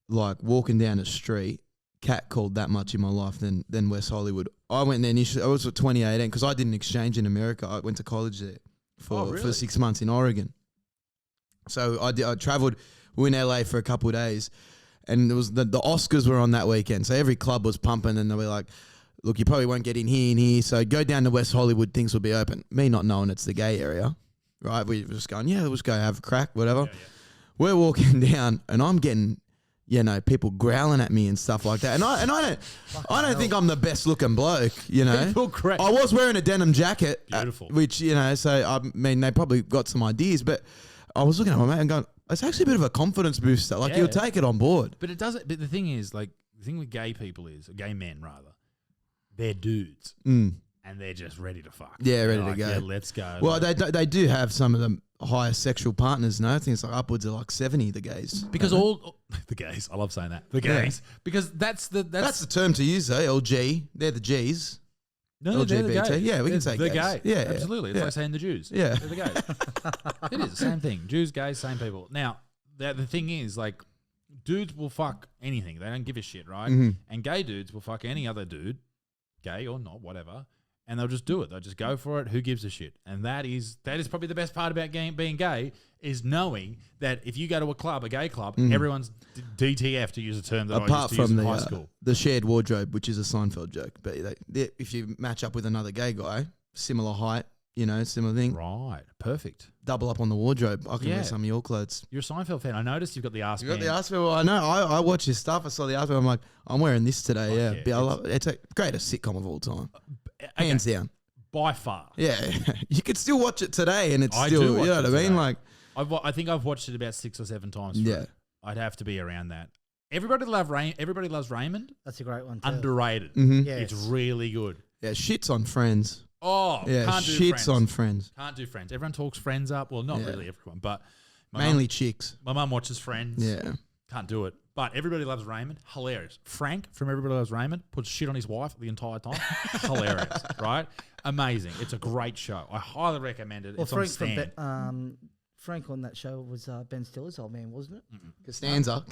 like walking down a street, catcalled that much in my life than West Hollywood. I went there initially. I was at 2018 because I did an exchange in America. I went to college there for 6 months in Oregon. So I traveled. We were in LA for a couple of days, and it was the Oscars were on that weekend. So every club was pumping, and they were like, look, you probably won't get in here, so go down to West Hollywood, things will be open. Me not knowing it's the gay area, right? We were just going, let's go have a crack, whatever. Yeah. We're walking down, and I'm getting, people growling at me and stuff like that. And I don't think I'm the best looking bloke, People I was wearing a denim jacket. Beautiful. Which, so, I mean, they probably got some ideas, but I was looking at my mate and going, it's actually a bit of a confidence booster. Like, you'll take it on board. But it doesn't. But the thing is, like, the thing with gay people is, or gay men rather, they're dudes, and they're just ready to fuck. Yeah, ready to go. Yeah, let's go. Well, they do have some of the highest sexual partners. No, I think it's like upwards of like 70. The gays, because the gays. I love saying that. The gays, because that's the term to use. Though LG, they're the G's. No, LGBT. They're the gays. Yeah, we can say the gays. gay. Yeah, absolutely. It's like saying the Jews. Yeah, they're the gays. It is the same thing. Jews, gays, same people. Now, the thing is, like, dudes will fuck anything. They don't give a shit, right? And gay dudes will fuck any other dude, gay or not, whatever, and they'll just do it. They'll just go for it. Who gives a shit? And that is probably the best part about being gay, is knowing that if you go to a club, a gay club, everyone's DTF, to use a term that apart I used to use from in high school. The shared wardrobe, which is a Seinfeld joke. But if you match up with another gay guy, similar height, similar thing. Right. Perfect. Double up on the wardrobe. I can wear some of your clothes. You're a Seinfeld fan. I noticed you've got the ass band. You got the ass band? Well, I know. I watch his stuff. I saw the ass band. I'm like, I'm wearing this today. Yeah. I love it. It's a greatest sitcom of all time. Hands down. By far. Yeah. You could still watch it today and it's I still, do watch you know what I mean? today. Like, I think I've watched it about 6 or 7 times. Yeah. I'd have to be around that. Everybody Loves Raymond. That's a great one too. Underrated. Yes. It's really good. Yeah, shit's on Friends. Oh, yeah, can't do shit's Friends. on Friends. Can't do Friends. Everyone talks Friends up. Well, not really everyone, but mainly chicks. My mum watches Friends. Yeah. Can't do it. But Everybody Loves Raymond, hilarious. Frank from Everybody Loves Raymond puts shit on his wife the entire time. Hilarious, right? Amazing. It's a great show. I highly recommend it. Well, it's on Stan. Frank on that show was Ben Stiller's old man, wasn't it? Costanza,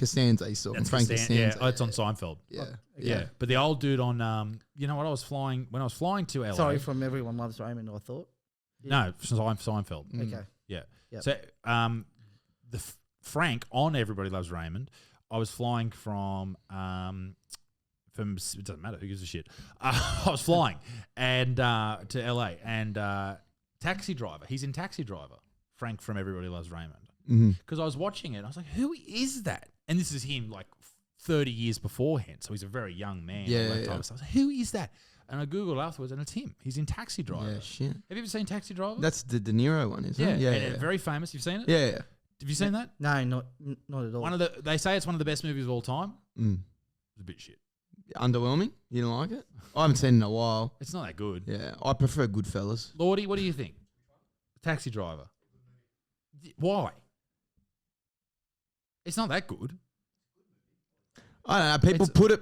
he's talking. That's Frank Costanza. Costanza. Yeah, it's on Seinfeld. Yeah. Yeah. But the old dude on, you know what, when I was flying to LA. Sorry, from Everyone Loves Raymond, I thought. No, Seinfeld. Okay. Yeah. Yep. So Frank on Everybody Loves Raymond, I was flying from it doesn't matter, who gives a shit. I was flying and to LA, and Taxi Driver, he's in Taxi Driver, Frank from Everybody Loves Raymond. Because I was watching it, I was like, who is that? And this is him like 30 years beforehand, so he's a very young man. Yeah, all that time. So I was like, who is that? And I Googled afterwards, and it's him. He's in Taxi Driver. Yeah, shit. Have you ever seen Taxi Driver? That's the De Niro one, isn't it? Yeah. Very famous. You've seen it? Yeah. Have you seen that? No, not at all. They say it's one of the best movies of all time. It's a bit shit. Underwhelming? You don't like it? I haven't seen it in a while. It's not that good. Yeah, I prefer Goodfellas. Lordy, what do you think? Taxi Driver. Why? It's not that good. I don't know. People put it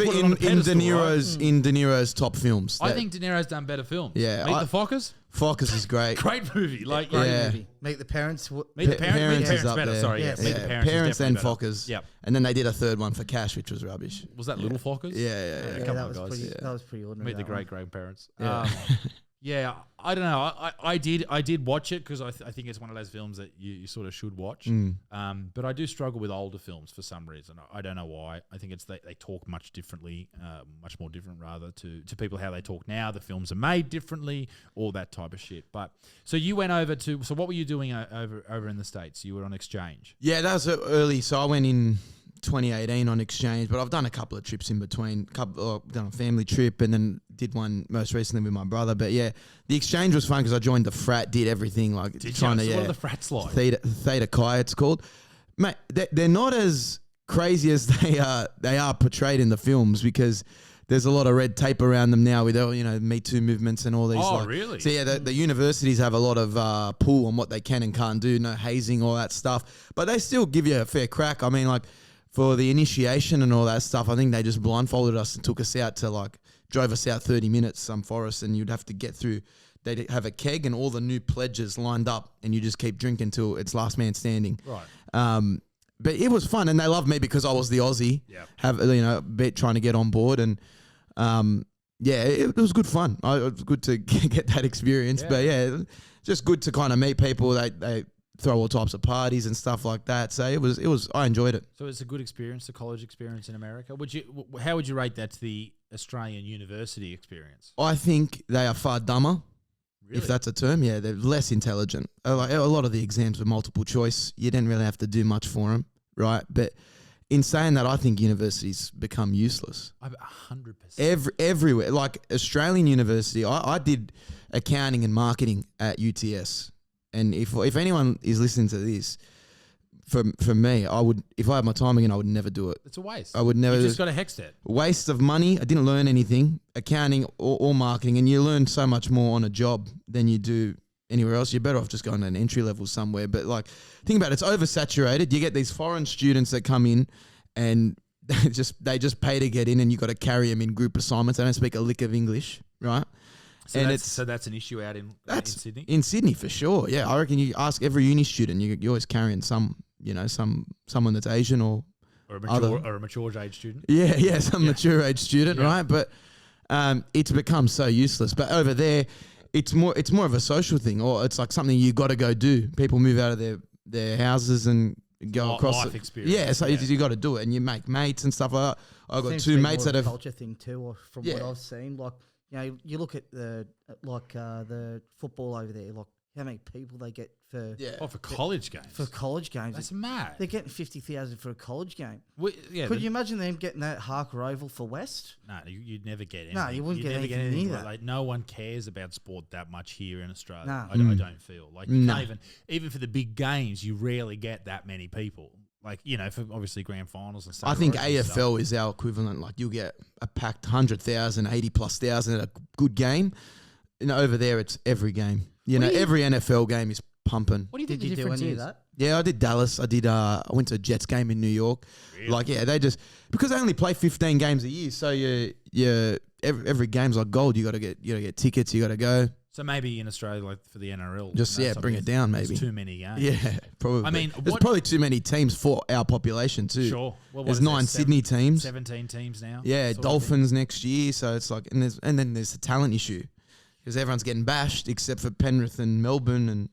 on in a pedestal, De Niro's top films. I think De Niro's done better films. Yeah, Meet the Fockers. Fockers is great. Great movie. Like Great Yeah. movie. Meet the Parents. Meet the Parents is up better. there. Sorry, Yes. Meet the Parents. Parents is and definitely Fockers. Yep. And then they did a third one for Cash, which was rubbish. Was that Little Fockers? Yeah. Yeah, Come that on, was guys. pretty. That was pretty ordinary. Meet the that one. great grandparents. Yeah. Yeah, I don't know. I did watch it because I think it's one of those films that you sort of should watch. But I do struggle with older films for some reason. I don't know why. I think it's they talk much differently, much more different rather to people how they talk now. The films are made differently, all that type of shit. But so you went over to. So what were you doing over in the States? You were on exchange. Yeah, that was early. So I went in 2018 on exchange, but I've done a couple of trips in between. Done a family trip and then did one most recently with my brother. But yeah, the exchange was fun because I joined the frat, did everything like trying to. So what are the frats like? Theta Chi, it's called. Mate, they're not as crazy as they are portrayed in the films because there's a lot of red tape around them now with all, Me Too movements and all these. Oh, really? So yeah, the universities have a lot of pull on what they can and can't do, no hazing, all that stuff. But they still give you a fair crack. I mean, like for the initiation and all that stuff, I think they just blindfolded us and took us out to drove us out 30 minutes, some forest, and you'd have to get through. They'd have a keg and all the new pledges lined up, and you just keep drinking till it's last man standing. Right. But it was fun, and they loved me because I was the Aussie. Yeah. Trying to get on board, and it was good fun. It was good to get that experience. Yeah. But yeah, just good to kind of meet people. They throw all types of parties and stuff like that. So it was. I enjoyed it. So it's a good experience, the college experience in America. How would you rate that to the Australian university experience? I think they are far dumber. Really? If that's a term, yeah, they're less intelligent. A lot of the exams were multiple choice. You didn't really have to do much for them, right? But in saying that, I think universities become useless. 100%. Everywhere. Like Australian university, I did accounting and marketing at UTS. And if anyone is listening to this, for me, I would, if I had my time again, I would never do it. It's a waste. I would never. You just got a Hextet. Waste of money. I didn't learn anything, accounting or marketing, and you learn so much more on a job than you do anywhere else. You're better off just going to an entry level somewhere. But think about it, it's oversaturated. You get these foreign students that come in, and they just pay to get in, and you got to carry them in group assignments. They don't speak a lick of English, right? So that's an issue out in Sydney? In Sydney for sure. Yeah, I reckon you ask every uni student, you're always carrying someone that's Asian or a mature age student. Yeah, some mature age student, right? But it's become so useless. But over there, it's more of a social thing, or it's like something you got to go do. People move out of their houses and go across. Life experience. Yeah, so you got to do it, and you make mates and stuff like that. I've got Seems two to be mates more that of have a culture thing too, or from what I've seen. You look at the football over there, how many people they get for for college games. For college games, That's mad. They're getting 50,000 for a college game. Could you imagine them getting that Harker Oval for West? No, you'd never get anything. No, you wouldn't You'd get never anything neither. No one cares about sport that much here in Australia. No. I don't feel you can't even for the big games, you rarely get that many people. For obviously grand finals and stuff. I think AFL is our equivalent. You'll get a packed 100,000, 80,000+ at a good game. Over there, it's every game. Every NFL game is pumping. What do you think Did the you do difference any is? of that? Yeah, I did Dallas. I went to a Jets game in New York. Really? They just, because they only play 15 games a year, so every game's like gold. You got to get tickets. You got to go. So maybe in Australia, for the NRL, Just bring it down. Maybe there's too many games. Yeah, probably. I mean, there's probably too many teams for our population too. Sure. Well, there's 9 Sydney teams. 17 teams now. Yeah, Dolphins next year. So it's and then there's the talent issue because everyone's getting bashed except for Penrith and Melbourne, and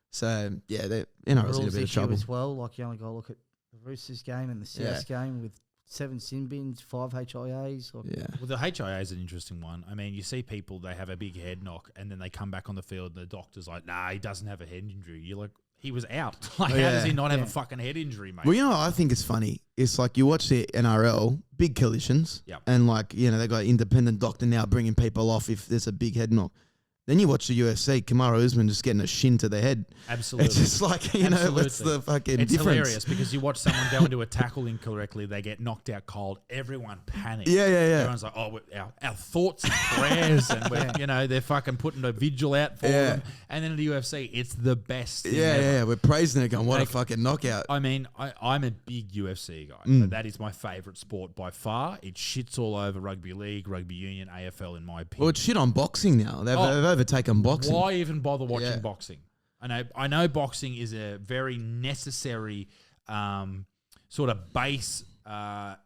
so NRL's in a bit of trouble as well. You only got to look at the Roosters game and the South game with 7 sin bins, 5 HIAs. Well, the HIA is an interesting one. I mean, you see people, they have a big head knock and then they come back on the field and the doctor's like, nah, he doesn't have a head injury. You're like, he was out. How does he not have a fucking head injury, mate? Well, I think it's funny. It's you watch the NRL, big collisions, and they got an independent doctor now bringing people off if there's a big head knock. Then you watch the UFC, Kairouz Usman just getting a shin to the head. Absolutely. It's just what's the fucking it's difference? It's hilarious because you watch someone go into a tackle incorrectly, they get knocked out cold, everyone panics. Yeah. Everyone's like, our thoughts and prayers, and they're fucking putting a vigil out for them. And then in the UFC, it's the best thing ever. We're praising it going, what a fucking knockout. I mean, I'm a big UFC guy, but that is my favourite sport by far. It shits all over rugby league, rugby union, AFL in my opinion. Well, it's shit on boxing now. They've overtaken boxing. Why even bother watching boxing? I know boxing is a very necessary sort of base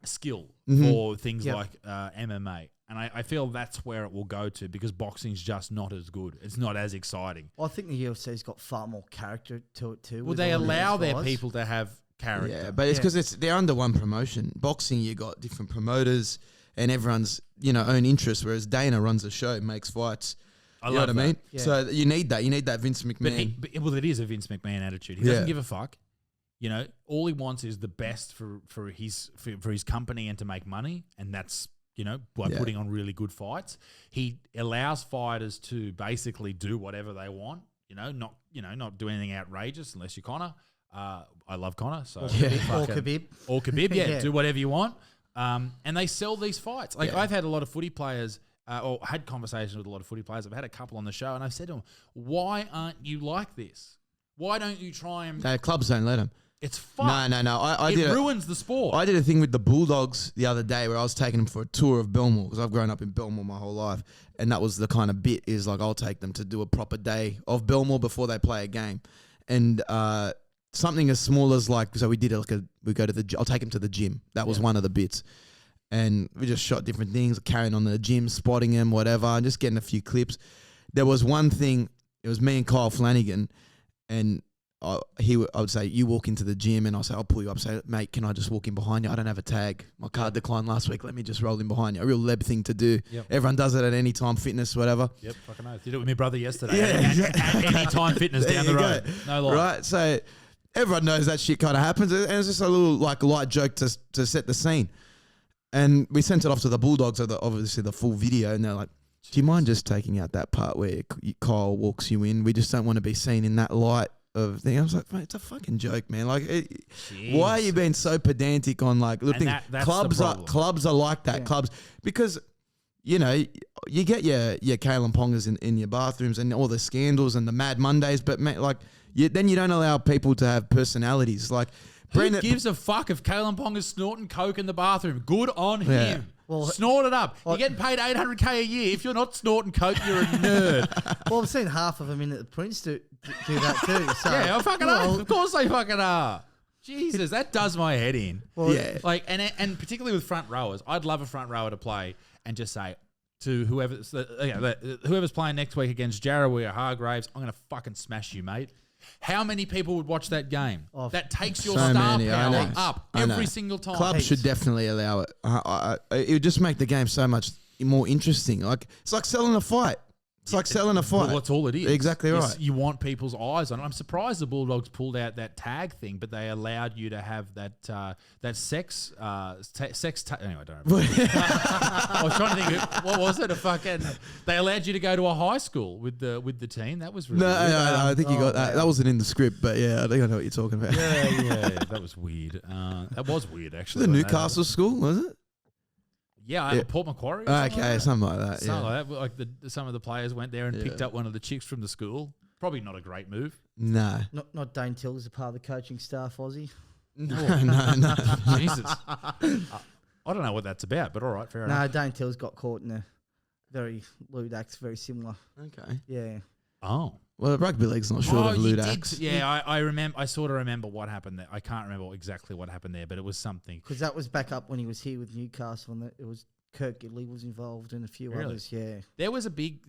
skill for things like MMA. And I feel that's where it will go to because boxing's just not as good. It's not as exciting. I think the UFC's got far more character to it too. Well, they allow their people to have character. Yeah, but it's because they're under one promotion. Boxing, you got different promoters and everyone's own interests, whereas Dana runs a show, makes fights. I know love what I that. mean? Yeah. So you need that. You need that Vince McMahon. But it is a Vince McMahon attitude. He doesn't give a fuck. All he wants is the best for his company and to make money, and that's by putting on really good fights. He allows fighters to basically do whatever they want. Not do anything outrageous unless you're Conor. I love Conor. So or Khabib. Or Khabib. Yeah, do whatever you want. And they sell these fights. Like Yeah. I've had a lot of footy players, or had conversations with a lot of footy players. I've had a couple on the show, and I've said to them, "Why aren't you like this? Why don't you try and?" Clubs don't let them. It's fun. No. It ruins the sport. I did a thing with the Bulldogs the other day where I was taking them for a tour of Belmore because I've grown up in Belmore my whole life, and that was the kind of bit is like I'll take them to do a proper day of Belmore before they play a game, and something as small as like so we did I'll take them to the gym. That was one of the bits, and we just shot different things, carrying on the gym, spotting them, whatever, and just getting a few clips. There was one thing. It was me and Kyle Flanagan, and I would say, you walk into the gym and I'll say, I'll pull you up. Say, mate, can I just walk in behind you? I don't have a tag. My card declined last week. Let me just roll in behind you. A real Leb thing to do. Yep. Everyone does it at any time, fitness, whatever. Yep, fucking oath. Did it with my brother yesterday. Yeah. At any time fitness down the road. No lie. Right? So everyone knows that shit kind of happens. And it's just a little like light joke to set the scene. And we sent it off to the Bulldogs, obviously the full video. And they're like, do you mind just taking out that part where Kyle walks you in? We just don't want to be seen in that light of thing. I was like, mate, it's a fucking joke, man. Like, why are you being so pedantic on like little things? That's Clubs are like that. Yeah. Clubs, because you get your Kalen Pongers in your bathrooms and all the scandals and the Mad Mondays, but man, like then you don't allow people to have personalities. Like, Who gives a fuck if Kalen Pong is snorting coke in the bathroom? Good on him. Well, snort it up. You're getting paid $800K a year. If you're not snorting coke, you're a nerd. Well, I've seen half of them in at the Prince do that too. So, Yeah, I fucking are. Of course they fucking are. Jesus, that does my head in. Well, Yeah. Like, and particularly with front rowers, I'd love a front rower to play and just say to whoever's playing next week against Jarraway or Hargraves, I'm going to fucking smash you, mate. How many people would watch that game? Oh, That takes your so star many, I power know. up I know. every single time. Clubs should definitely allow it. It would just make the game so much more interesting. Like it's like selling a fight. It's like selling a fight. Well, that's all it is. Exactly Yes, right. You want people's eyes on it. I'm surprised the Bulldogs pulled out that tag thing, but they allowed you to have that sex. Anyway, I don't remember. I was trying to think. What was it? They allowed you to go to a high school with the team. That was really No, weird. I think you got that. That wasn't in the script, but yeah, I think I know what you're talking about. Yeah, that was weird. That was weird, actually. The when that Newcastle school, was it? Yeah, Port Macquarie. Or Okay, something like that. Something Yeah. like that. Like some of the players went there and picked up one of the chicks from the school. Probably not a great move. No. not Dane Till's a part of the coaching staff, Aussie. No. Jesus. I don't know what that's about, but all right, fair enough. No, Dane Till's got caught in a very lewd act, very similar. Okay. Yeah. Oh. Well, rugby league's not short of lewd you did. acts. Yeah, I remember. I sort of remember what happened there. I can't remember exactly what happened there, but it was something. Because that was back up when he was here with Newcastle, and it was Kirk Gidley was involved and a few Really? others. Yeah. There was a big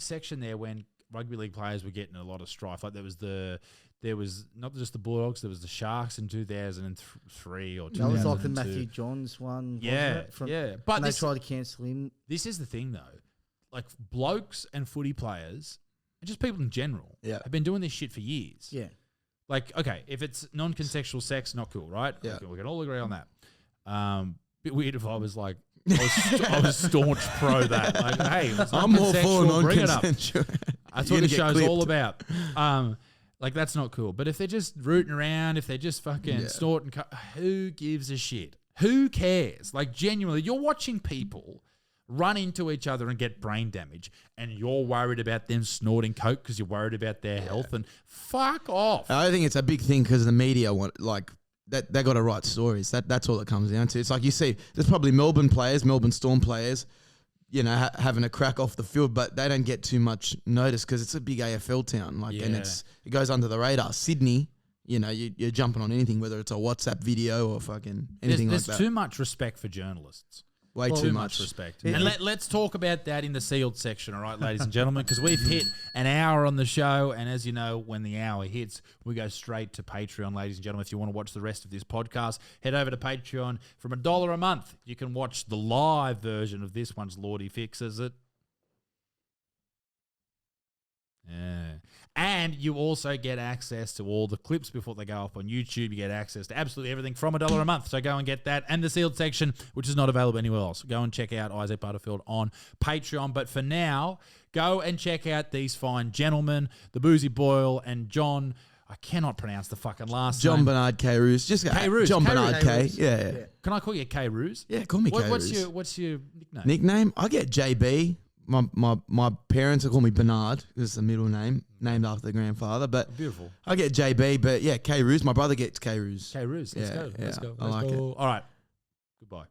section there when rugby league players were getting a lot of strife. Like there was not just the Bulldogs, there was the Sharks in 2003 or 2002. That was like the Matthew Johns one. Yeah, wasn't it? yeah. But And they this, tried to cancel him. this is the thing though, like blokes and footy players, and just people in general, Yeah. have been doing this shit for years. Yeah. Like, okay, if it's non-consensual sex, not cool, right? Yeah. We can all agree on that. Bit weird if I was like, I was staunch pro that. Like, hey, it's I'm all for non-consensual, bring it up. non-consensual. That's You're what the gonna get show's all clipped. about. Like, that's not cool. But if they're just rooting around, if they're just fucking Yeah. snorting, who gives a shit? Who cares? Like, genuinely, you're watching people run into each other and get brain damage, and you're worried about them snorting coke because you're worried about their health, and fuck off. I think it's a big thing because the media want like that they got to write stories. That's all it comes down to. It's like you see, there's probably Melbourne Storm players, having a crack off the field, but they don't get too much notice because it's a big AFL town. Like, and Yeah. it goes under the radar. Sydney, you're jumping on anything, whether it's a WhatsApp video or fucking anything There's like that. too much respect for journalists. Way Too too much much. respect. Yeah. And let's talk about that in the sealed section, all right, ladies and gentlemen, because we've hit an hour on the show. And as you know, when the hour hits, we go straight to Patreon, ladies and gentlemen. If you want to watch the rest of this podcast, head over to Patreon. From $1 a month, you can watch the live version of this once Lordy fixes it. Yeah. And you also get access to all the clips before they go up on YouTube. You get access to absolutely everything from $1 a month. So go and get that. And the sealed section, which is not available anywhere else. Go and check out Isaac Butterfield on Patreon. But for now, go and check out these fine gentlemen, the Boozy Boyle and John. I cannot pronounce the fucking last name. Jon-Bernard Kairouz. Just Kairouz. Jon-Bernard K. Kairouz. Yeah. Can I call you Kairouz? Yeah, call me Kairouz. What's your nickname? Nickname? I get JB. My parents will call me Bernard because it's the middle name, named after the grandfather. But Beautiful. I get JB, but yeah, Kairouz. My brother gets Kairouz. Kairouz. Let's go. Yeah, Let's go. I Let's like go. All right. Goodbye.